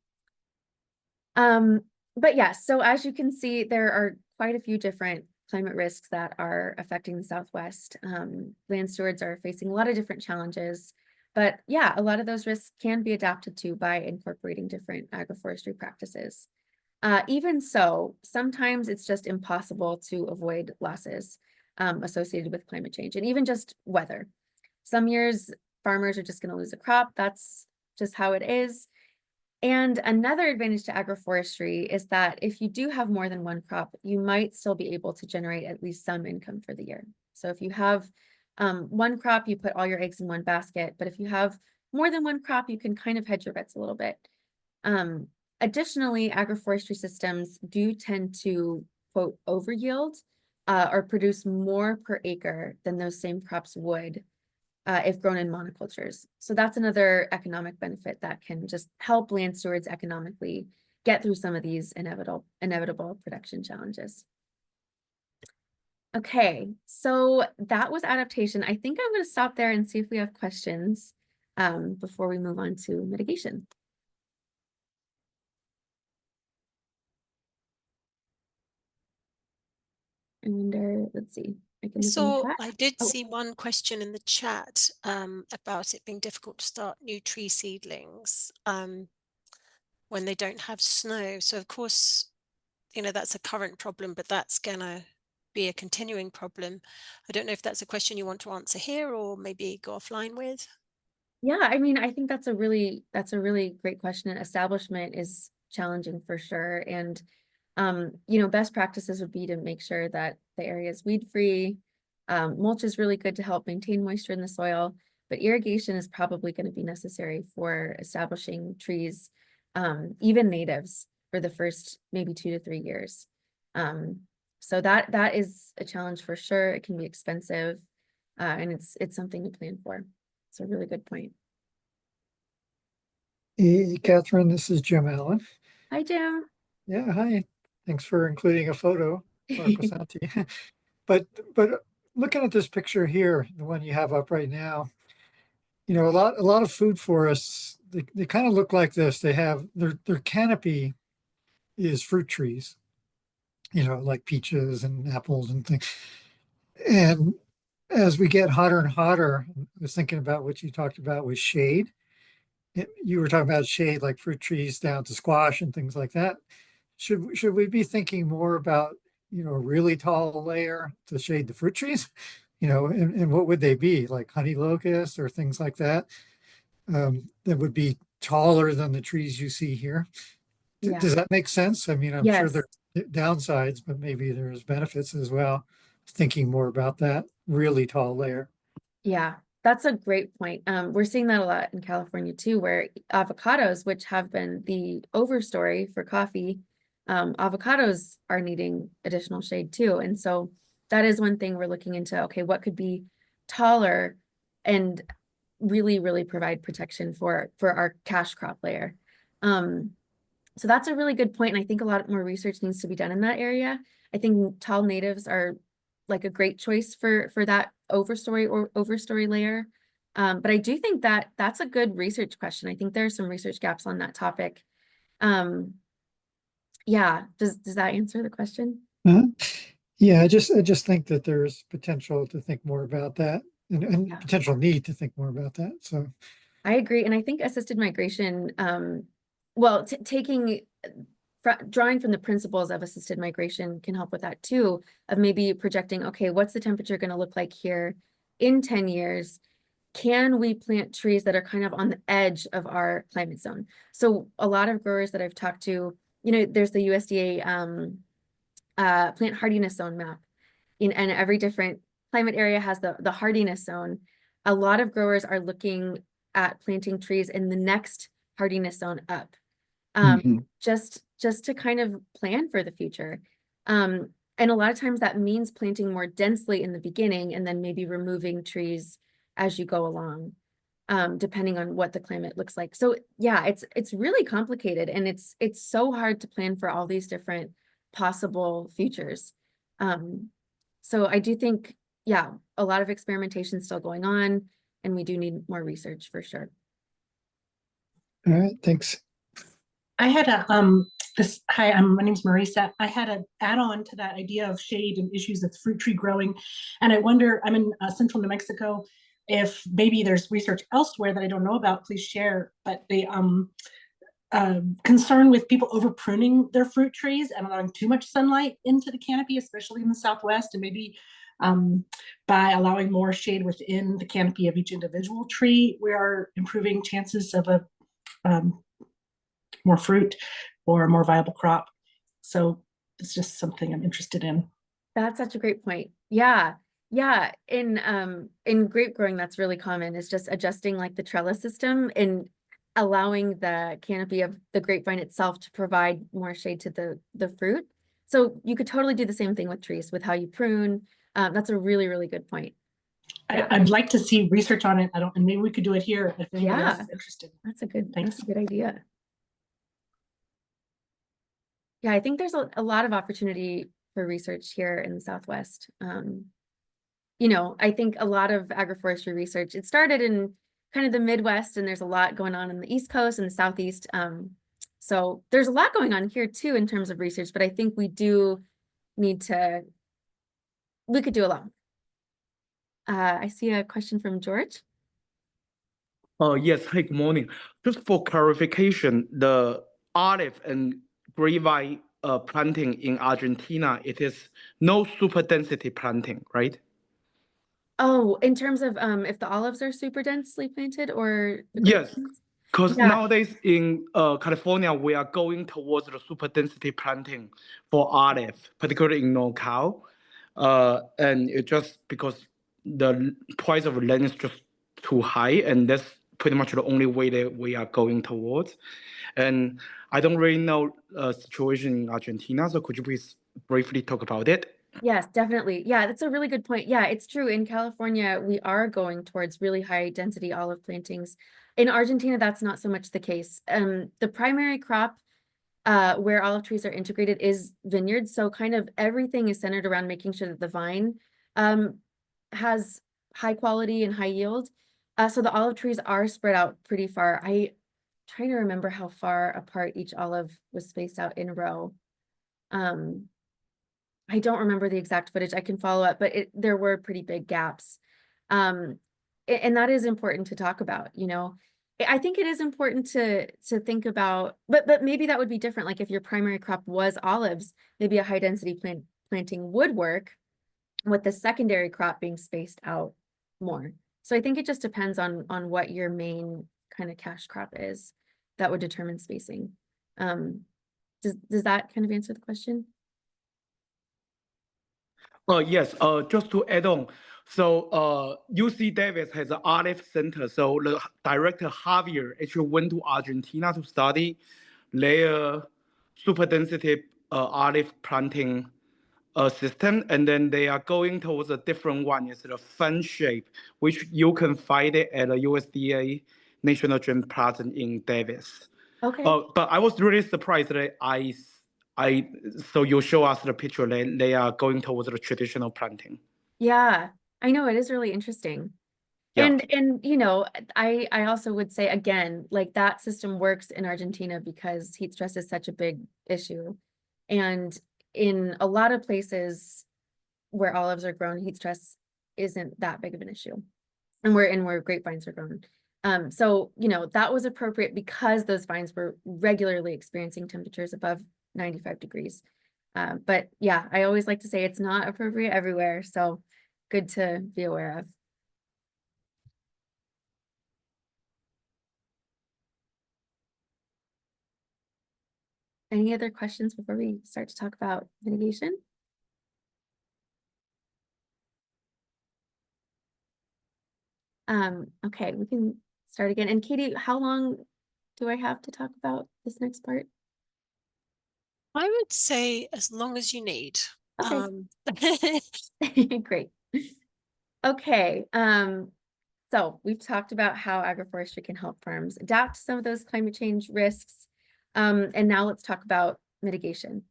But yeah, so as you can see, there are quite a few different climate risks that are affecting the Southwest. Land stewards are facing a lot of different challenges, but yeah, a lot of those risks can be adapted to by incorporating different agroforestry practices. Even so, sometimes it's just impossible to avoid losses associated with climate change and even just weather. Some years, farmers are just going to lose a crop. That's just how it is. And another advantage to agroforestry is that if you do have more than one crop, you might still be able to generate at least some income for the year. So if you have one crop, you put all your eggs in one basket. But if you have more than one crop, you can kind of hedge your bets a little bit. Additionally, agroforestry systems do tend to, quote, overyield or produce more per acre than those same crops would if grown in monocultures. So that's another economic benefit that can just help land stewards economically get through some of these inevitable production challenges. Okay, so that was adaptation. I think I'm going to stop there and see if we have questions before we move on to mitigation. I wonder, let's see. So I did see one question in the chat about it being difficult to start new tree seedlings when they don't have snow. So of course, you know, that's a current problem, but that's gonna be a continuing problem. I don't know if that's a question you want to answer here or maybe go offline with. Yeah, I mean, I think that's a really great question. Establishment is challenging for sure. And you know, best practices would be to make sure that the area is weed free. Mulch is really good to help maintain moisture in the soil, but irrigation is probably going to be necessary for establishing trees, even natives, for the first maybe 2 to 3 years. So that is a challenge for sure. It can be expensive, and it's something to plan for. It's a really good point. Hey, Catherine, this is Jim Allen. Hi, Jim. Yeah, hi. Thanks for including a photo, Marco Santi. But looking at this picture here, the one you have up right now, you know, a lot of food forests, they kind of look like this. They have their canopy is fruit trees, like peaches and apples and things. And as we get hotter and hotter, I was thinking about what you talked about with shade. You were talking about shade, like fruit trees down to squash and things like that. Should we be thinking more about, a really tall layer to shade the fruit trees? And what would they be, like honey locust or things like that, that would be taller than the trees you see here? Yeah. Does that make sense? I mean, I'm sure Yes. there's downsides, but maybe there's benefits as well. Thinking more about that really tall layer. Yeah, that's a great point. We're seeing that a lot in California too, where avocados, which have been the overstory for coffee, avocados are needing additional shade too. And so that is one thing we're looking into. Okay, what could be taller and really, really provide protection for our cash crop layer? So that's a really good point. And I think a lot more research needs to be done in that area. I think tall natives are like a great choice for that overstory layer. But I do think that that's a good research question. I think there are some research gaps on that topic. Yeah, does that answer the question? Yeah, I just think that there's potential to think more about that, and Yeah. potential need to think more about that. So I agree. And I think assisted migration, well, drawing from the principles of assisted migration can help with that too, of maybe projecting, okay, what's the temperature going to look like here in 10 years? Can we plant trees that are kind of on the edge of our climate zone? So a lot of growers that I've talked to, there's the USDA plant hardiness zone map, and every different climate area has the hardiness zone. A lot of growers are looking at planting trees in the next hardiness zone up, just to kind of plan for the future. And a lot of times that means planting more densely in the beginning and then maybe removing trees as you go along, depending on what the climate looks like. So yeah, it's really complicated, and it's so hard to plan for all these different possible futures. So I do think, yeah, a lot of experimentation still going on, and we do need more research for sure. all right, thanks. I had hi, my name's Marisa. I had an add-on to that idea of shade and issues with fruit tree growing. And I wonder, I'm in central New Mexico, if maybe there's research elsewhere that I don't know about, please share. But the concern with people over pruning their fruit trees and allowing too much sunlight into the canopy, especially in the Southwest, and maybe by allowing more shade within the canopy of each individual tree, we are improving chances of a more fruit or a more viable crop. So it's just something I'm interested in. That's such a great point. Yeah. Yeah. In grape growing, that's really common, is just adjusting like the trellis system and allowing the canopy of the grapevine itself to provide more shade to the fruit. So you could totally do the same thing with trees with how you prune. That's a really, really good point. Yeah. I'd like to see research on it. And maybe we could do it here if anybody else is interested. That's a good Thanks. idea. Yeah, I think there's a lot of opportunity for research here in the Southwest. I think a lot of agroforestry research, it started in kind of the Midwest, and there's a lot going on in the East Coast and the Southeast. So there's a lot going on here too in terms of research, but I think we could do a lot. I see a question from George. Yes, hi, good morning. Just for clarification, the olive and grapevine planting in Argentina, it is no super density planting, right? Oh, in terms of if the olives are super densely planted or yes, because nowadays in California, we are going towards the super density planting for olive, particularly in NorCal. And it just because the price of land is just too high, and that's pretty much the only way that we are going towards. And I don't really know the situation in Argentina, so could you please briefly talk about it? Yes, definitely. Yeah, that's a really good point. Yeah, it's true. In California, we are going towards really high density olive plantings. In Argentina, that's not so much the case. The primary crop where olive trees are integrated is vineyards. So kind of everything is centered around making sure that the vine has high quality and high yield. So the olive trees are spread out pretty far. I'm trying to remember how far apart each olive was spaced out in a row. I don't remember the exact footage. I can follow up, but there were pretty big gaps. And that is important to talk about, you know. I think it is important to think about, but maybe that would be different. Like if your primary crop was olives, maybe a high density planting would work with the secondary crop being spaced out more. So I think it just depends on what your main kind of cash crop is that would determine spacing. Does that kind of answer the question? Yes, just to add on, so UC Davis has an olive center. So the director Javier actually went to Argentina to study their super density olive planting system, and then they are going towards a different one. It's the fan shape, which you can find it at the USDA National Agroforestry Plaza in Davis. Okay. But I was really surprised that so you show us the picture, they are going towards the traditional planting. Yeah, I know, it is really interesting. Yeah. And you know, I also would say again, like that system works in Argentina because heat stress is such a big issue. And in a lot of places where olives are grown, heat stress isn't that big of an issue. And where grapevines are grown. So, you know, that was appropriate because those vines were regularly experiencing temperatures above 95 degrees. But yeah, I always like to say it's not appropriate everywhere. So good to be aware of. Any other questions before we start to talk about mitigation? Okay, we can start again. And Katie, how long do I have to talk about this next part? I would say as long as you need. Okay. Great. Okay. So we've talked about how agroforestry can help farms adapt to some of those climate change risks. And now let's talk about mitigation.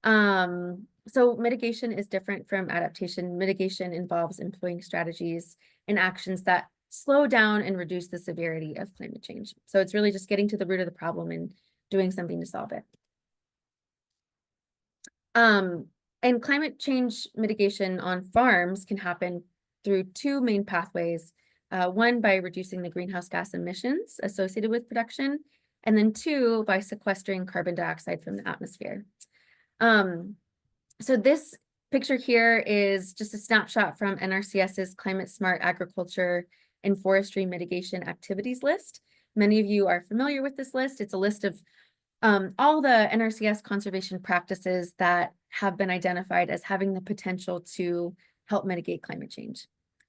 So mitigation is different from adaptation. Mitigation involves employing strategies and actions that slow down and reduce the severity of climate change. So it's really just getting to the root of the problem and doing something to solve it. And climate change mitigation on farms can happen through two main pathways. One, by reducing the greenhouse gas emissions associated with production, and then two, by sequestering carbon dioxide from the atmosphere. So this picture here is just a snapshot from NRCS's Climate Smart Agriculture and Forestry Mitigation Activities list. Many of you are familiar with this list. It's a list of all the NRCS conservation practices that have been identified as having the potential to help mitigate climate change.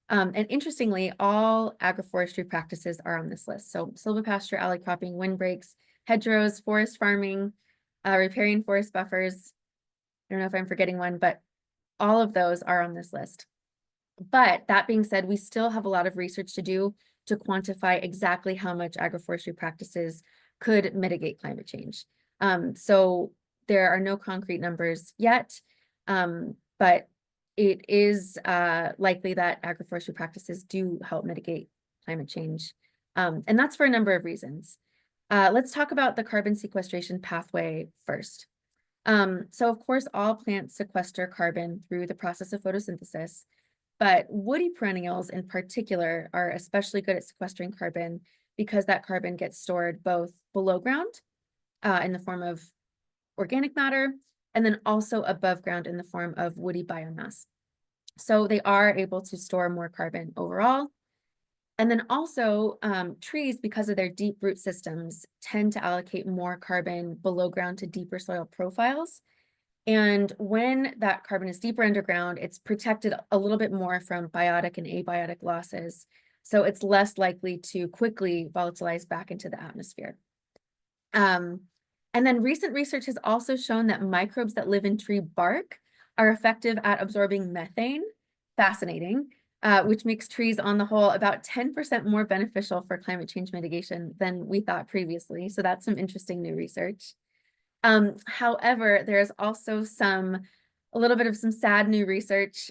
And interestingly, all agroforestry practices are on this list. So silvopasture, alley cropping, windbreaks, hedgerows, forest farming, riparian forest buffers. I don't know if I'm forgetting one, but all of those are on this list. But that being said, we still have a lot of research to do to quantify exactly how much agroforestry practices could mitigate climate change. So there are no concrete numbers yet, but it is likely that agroforestry practices do help mitigate climate change. And that's for a number of reasons. Let's talk about the carbon sequestration pathway first. So of course, all plants sequester carbon through the process of photosynthesis, but woody perennials in particular are especially good at sequestering carbon because that carbon gets stored both below ground in the form of organic matter, and then also above ground in the form of woody biomass. So they are able to store more carbon overall. And then also trees, because of their deep root systems, tend to allocate more carbon below ground to deeper soil profiles. And when that carbon is deeper underground, it's protected a little bit more from biotic and abiotic losses. So it's less likely to quickly volatilize back into the atmosphere. And then recent research has also shown that microbes that live in tree bark are effective at absorbing methane. Fascinating. Which makes trees on the whole about 10% more beneficial for climate change mitigation than we thought previously. So that's some interesting new research. However, there's also a little bit of some sad new research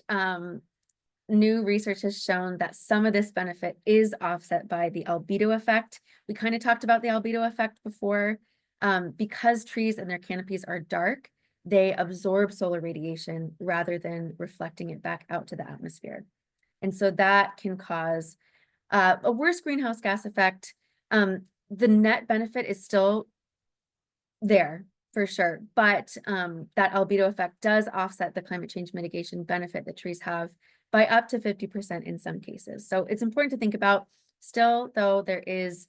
new research has shown that some of this benefit is offset by the albedo effect. We kind of talked about the albedo effect before. Because trees and their canopies are dark, they absorb solar radiation rather than reflecting it back out to the atmosphere. And so that can cause a worse greenhouse gas effect. The net benefit is still there for sure, but that albedo effect does offset the climate change mitigation benefit that trees have by up to 50% in some cases. So it's important to think about. Still, though, there is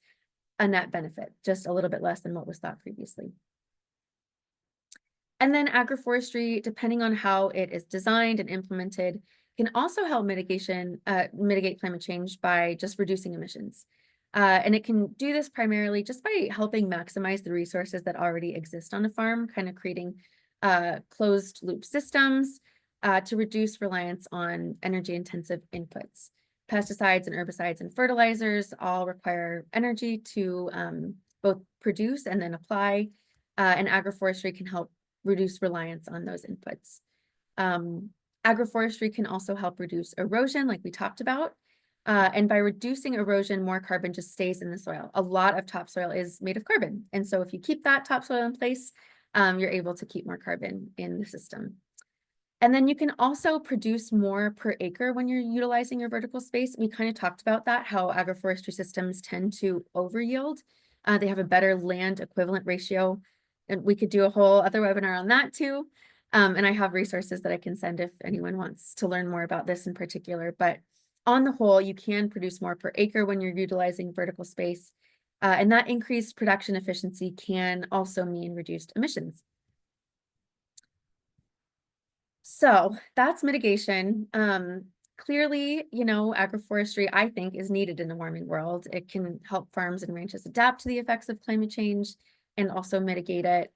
a net benefit, just a little bit less than what was thought previously. And then agroforestry, depending on how it is designed and implemented, can also help mitigate climate change by just reducing emissions. And it can do this primarily just by helping maximize the resources that already exist on a farm, kind of creating closed loop systems to reduce reliance on energy intensive inputs. Pesticides and herbicides and fertilizers all require energy to both produce and then apply, and agroforestry can help reduce reliance on those inputs. Agroforestry can also help reduce erosion, like we talked about. And by reducing erosion, more carbon just stays in the soil. A lot of topsoil is made of carbon. And so if you keep that topsoil in place, you're able to keep more carbon in the system. And then you can also produce more per acre when you're utilizing your vertical space. We kind of talked about that, how agroforestry systems tend to overyield. They have a better land equivalent ratio. And we could do a whole other webinar on that too. And I have resources that I can send if anyone wants to learn more about this in particular. But on the whole, you can produce more per acre when you're utilizing vertical space. And that increased production efficiency can also mean reduced emissions. So that's mitigation. Clearly, you know, agroforestry, I think, is needed in a warming world. It can help farms and ranches adapt to the effects of climate change and also mitigate it.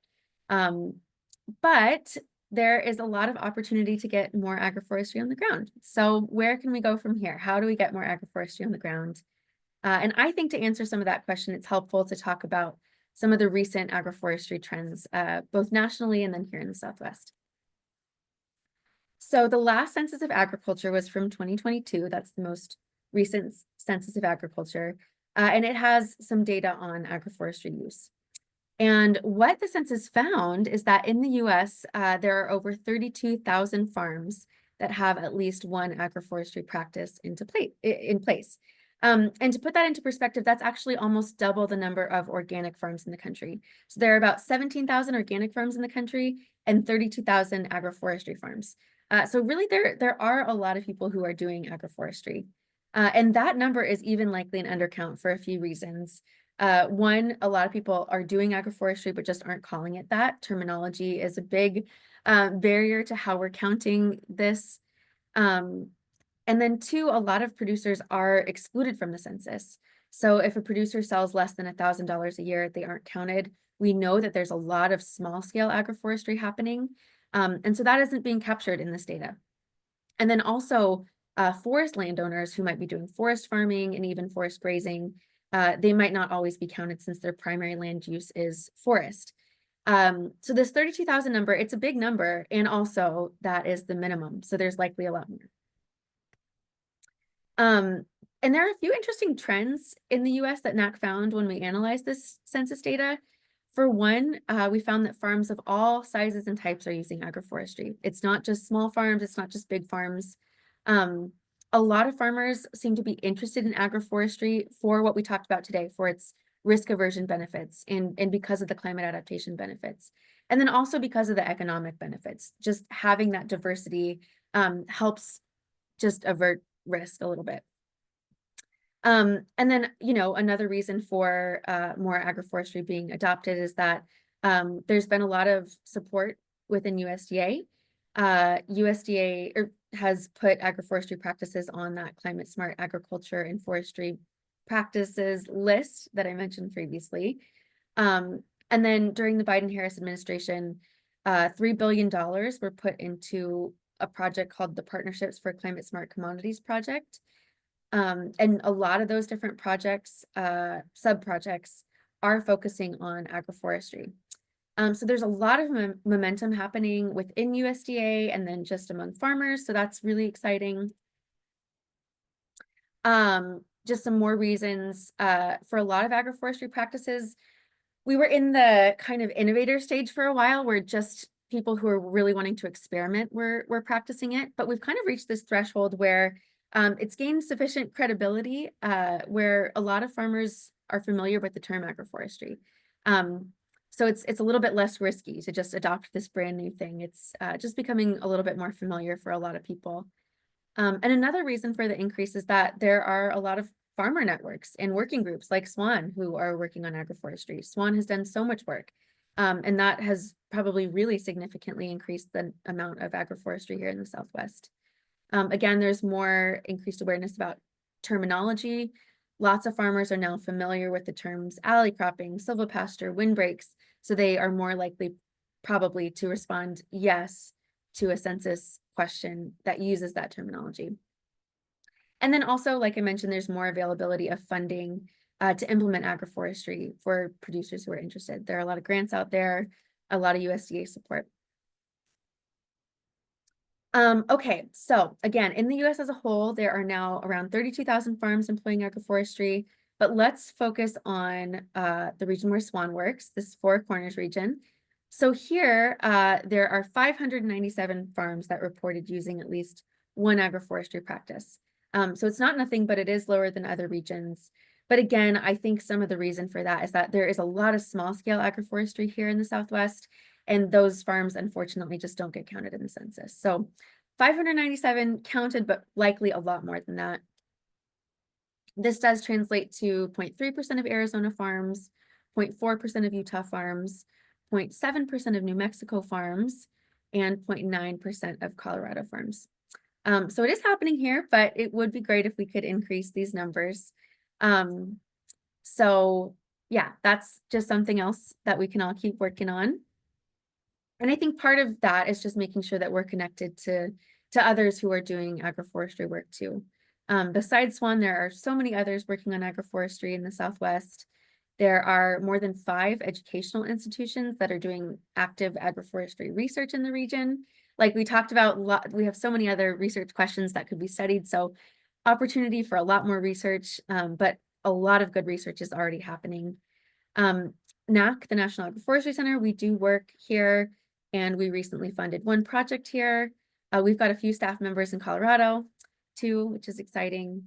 But there is a lot of opportunity to get more agroforestry on the ground. So where can we go from here? How do we get more agroforestry on the ground? And I think to answer some of that question, it's helpful to talk about some of the recent agroforestry trends, both nationally and then here in the Southwest. So the last census of agriculture was from 2022. That's the most recent census of agriculture. And it has some data on agroforestry use. And what the census found is that in the US, there are over 32,000 farms that have at least one agroforestry practice in place. And to put that into perspective, that's actually almost double the number of organic farms in the country. So there are about 17,000 organic farms in the country and 32,000 agroforestry farms. So really there are a lot of people who are doing agroforestry. And that number is even likely an undercount for a few reasons. One, a lot of people are doing agroforestry, but just aren't calling it that. Terminology is a big barrier to how we're counting this. And then two, a lot of producers are excluded from the census. So if a producer sells less than $1,000 a year, they aren't counted. We know that there's a lot of small scale agroforestry happening. And so that isn't being captured in this data. And then also forest landowners who might be doing forest farming and even forest grazing, they might not always be counted since their primary land use is forest. So this 32,000 number, it's a big number, and also that is the minimum. So there's likely a lot more. And there are a few interesting trends in the US that NAC found when we analyzed this census data. For one, we found that farms of all sizes and types are using agroforestry. It's not just small farms, it's not just big farms. A lot of farmers seem to be interested in agroforestry for what we talked about today, for its risk aversion benefits and because of the climate adaptation benefits. And then also because of the economic benefits. Just having that diversity helps just avert risk a little bit. And then, you know, another reason for more agroforestry being adopted is that there's been a lot of support within USDA. USDA has put agroforestry practices on that climate smart agriculture and forestry practices list that I mentioned previously. And then during the Biden-Harris administration, $3 billion were put into a project called the Partnerships for Climate Smart Commodities Project. And a lot of those different projects, sub-projects, are focusing on agroforestry. So there's a lot of momentum happening within USDA and then just among farmers. So that's really exciting. Just some more reasons for a lot of agroforestry practices. We were in the kind of innovator stage for a while, where just people who are really wanting to experiment were practicing it. But we've kind of reached this threshold where it's gained sufficient credibility, where a lot of farmers are familiar with the term agroforestry. So it's a little bit less risky to just adopt this brand new thing. It's just becoming a little bit more familiar for a lot of people. And another reason for the increase is that there are a lot of farmer networks and working groups like SWAN who are working on agroforestry. SWAN has done so much work, and that has probably really significantly increased the amount of agroforestry here in the Southwest. Again, there's more increased awareness about terminology. Lots of farmers are now familiar with the terms alley cropping, silvopasture, windbreaks, so they are more likely probably to respond yes to a census question that uses that terminology. And then also, like I mentioned, there's more availability of funding to implement agroforestry for producers who are interested. There are a lot of grants out there, a lot of USDA support. Okay, so again, in the US as a whole, there are now around 32,000 farms employing agroforestry, but let's focus on the region where SWAN works, this Four Corners region. So here, there are 597 farms that reported using at least one agroforestry practice. So it's not nothing, but it is lower than other regions. But again, I think some of the reason for that is that there is a lot of small scale agroforestry here in the Southwest, and those farms unfortunately just don't get counted in the census. So 597 counted, but likely a lot more than that. This does translate to 0.3% of Arizona farms, 0.4% of Utah farms, 0.7% of New Mexico farms, and 0.9% of Colorado farms. So it is happening here, but it would be great if we could increase these numbers. So yeah, that's just something else that we can all keep working on. And I think part of that is just making sure that we're connected to others who are doing agroforestry work too. Besides SWAN, there are so many others working on agroforestry in the Southwest. There are more than 5 educational institutions that are doing active agroforestry research in the region. Like we talked about, we have so many other research questions that could be studied. So opportunity for a lot more research, but a lot of good research is already happening. NAC, the National Agroforestry Center, we do work here, and we recently funded one project here. We've got a few staff members in Colorado too, which is exciting.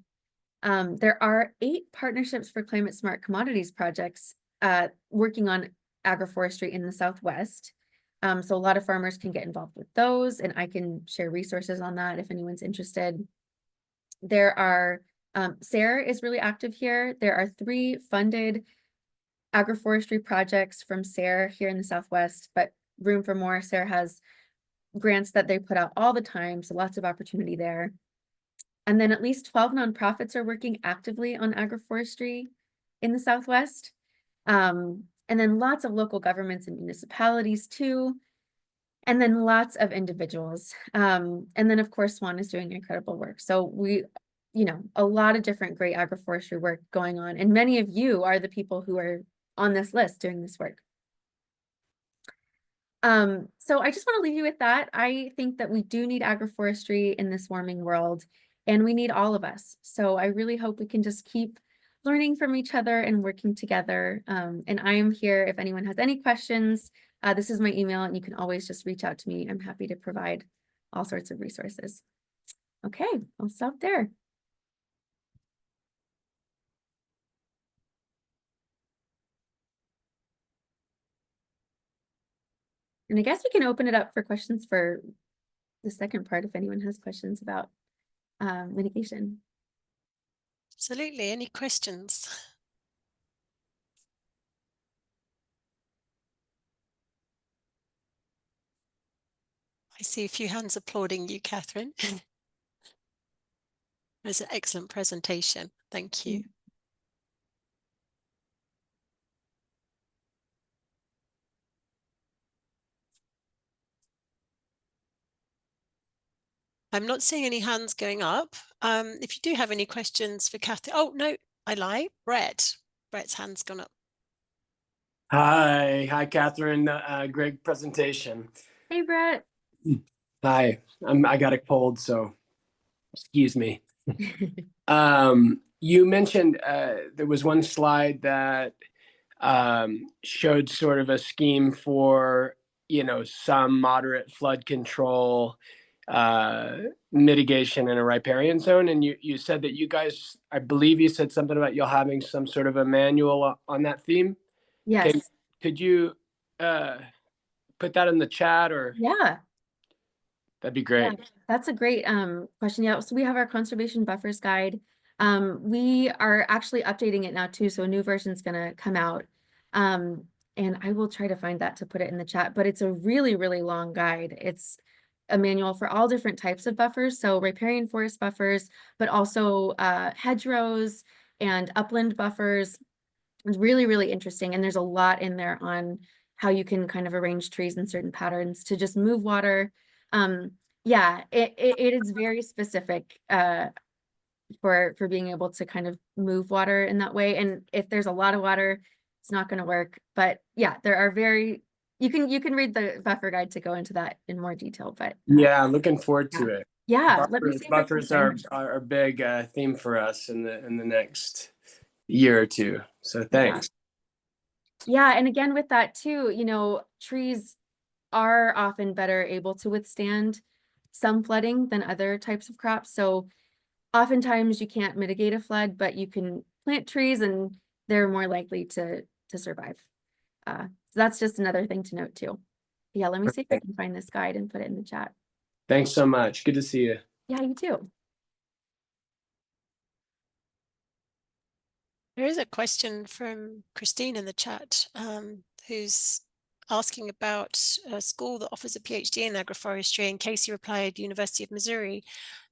There are 8 partnerships for climate smart commodities projects working on agroforestry in the Southwest. So a lot of farmers can get involved with those, and I can share resources on that if anyone's interested. There are, SARE is really active here. There are 3 funded agroforestry projects from SARE here in the Southwest, but room for more. SARE has grants that they put out all the time, so lots of opportunity there. And then at least 12 nonprofits are working actively on agroforestry in the Southwest. And then lots of local governments and municipalities too. And then lots of individuals. And then of course, SWAN is doing incredible work. So we, a lot of different great agroforestry work going on. And many of you are the people who are on this list doing this work. So I just want to leave you with that. I think that we do need agroforestry in this warming world, and we need all of us. So I really hope we can just keep learning from each other and working together. And I am here if anyone has any questions. This is my email, and you can always just reach out to me. I'm happy to provide all sorts of resources. Okay, I'll stop there. And I guess we can open it up for questions for the second part if anyone has questions about mitigation. Absolutely. Any questions? I see a few hands applauding you, Katherine. It was an excellent presentation. Thank you. I'm not seeing any hands going up. If you do have any questions for Kathy, oh no, I lie. Brett's hand's gone up. Hi, Katherine. Great presentation. Hey, Brett. Hi, I got a cold, so excuse me. You mentioned there was one slide that showed sort of a scheme for, some moderate flood control, mitigation in a riparian zone. And you said that you guys, I believe you said something about you having some sort of a manual on that theme. Yes. Could you put that in the chat, or? Yeah. That'd be great. Yeah, that's a great question. Yeah, so we have our conservation buffers guide. We are actually updating it now too, so a new version is going to come out. And I will try to find that to put it in the chat, but it's a really, really long guide. It's a manual for all different types of buffers, so riparian forest buffers, but also hedgerows and upland buffers. It's really, really interesting, and there's a lot in there on how you can kind of arrange trees in certain patterns to just move water. Yeah, it is very specific for being able to kind of move water in that way. And if there's a lot of water, it's not going to work. But yeah, there are you can read the buffer guide to go into that in more detail. But yeah, looking forward to it. Yeah, buffers are a big theme for us in the next year or two. So thanks. Yeah, and again with that too, trees are often better able to withstand some flooding than other types of crops. So oftentimes you can't mitigate a flood, but you can plant trees and they're more likely to survive. So that's just another thing to note too. Yeah, let me see if I can find this guide and put it in the chat. Thanks so much. Good to see you. Yeah, you too. There is a question from Christine in the chat, who's asking about a school that offers a PhD in agroforestry, and Casey replied, University of Missouri.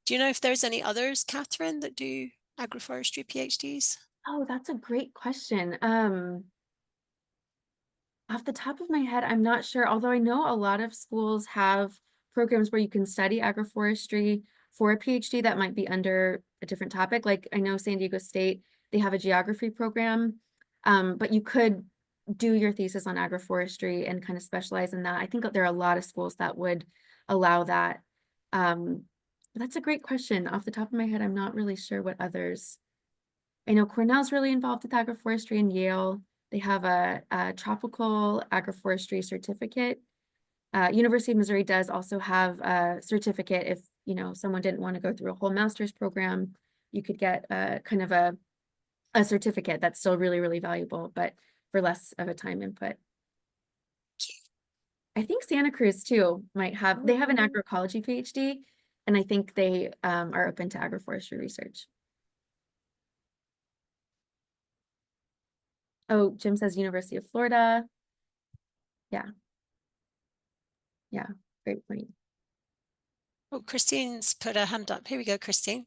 Do you know if there's any others, Katherine, that do agroforestry PhDs? Oh, that's a great question. Off the top of my head, I'm not sure, although I know a lot of schools have programs where you can study agroforestry for a PhD that might be under a different topic. Like I know San Diego State, they have a geography program, but you could do your thesis on agroforestry and kind of specialize in that. I think there are a lot of schools that would allow that. That's a great question. Off the top of my head, I'm not really sure what others. I know Cornell's really involved with agroforestry, and Yale. They have a tropical agroforestry certificate. University of Missouri does also have a certificate. If someone didn't want to go through a whole master's program, you could get kind of a certificate that's still really, really valuable, but for less of a time input. I think Santa Cruz too might have, they have an agroecology PhD, and I think they are open to agroforestry research. Oh, Jim says University of Florida. Yeah. Yeah, great point. Oh, Christine's put a hand up. Here we go, Christine.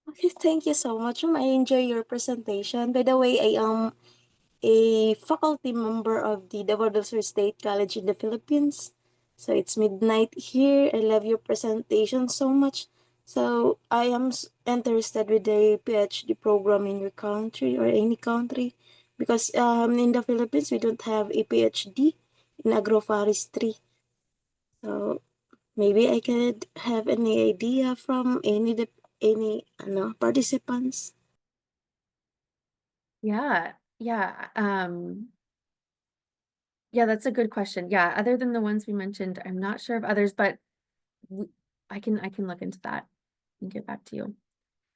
Okay, thank you so much. I enjoy your presentation. By the way, I am a faculty member of the Davao State College in the Philippines. So it's midnight here. I love your presentation so much. So I am interested with the PhD program in your country or any country, because in the Philippines we don't have a PhD in agroforestry. So maybe I could have any idea from any participants. Yeah. Yeah, that's a good question. Yeah, other than the ones we mentioned, I'm not sure of others, but I can look into that and get back to you.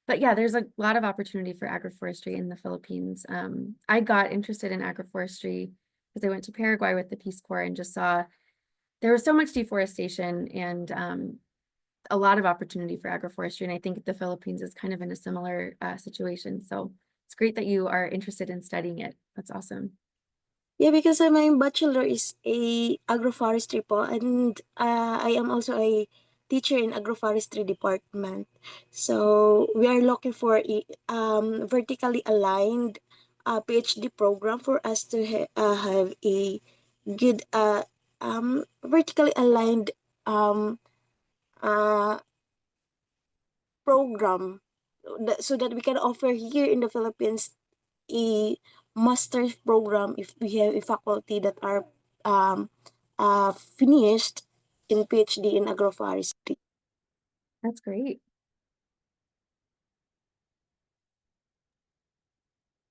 But yeah, there's a lot of opportunity for agroforestry in the Philippines. I got interested in agroforestry because I went to Paraguay with the Peace Corps and just saw there was so much deforestation and a lot of opportunity for agroforestry. And I think the Philippines is kind of in a similar situation. So it's great that you are interested in studying it. That's awesome. Yeah, because my bachelor is a agroforestry po, and I am also a teacher in agroforestry department. So we are looking for a vertically aligned PhD program for us to have a good vertically aligned program so that we can offer here in the Philippines a master's program if we have a faculty that are finished in PhD in agroforestry. That's great.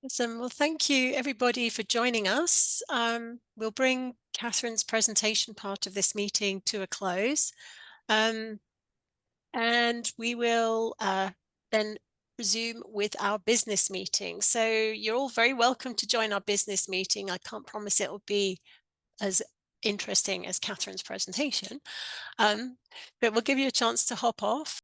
Awesome. Well, thank you everybody for joining us. We'll bring Catherine's presentation part of this meeting to a close. And we will then resume with our business meeting. So you're all very welcome to join our business meeting. I can't promise it will be as interesting as Catherine's presentation, but we'll give you a chance to hop off.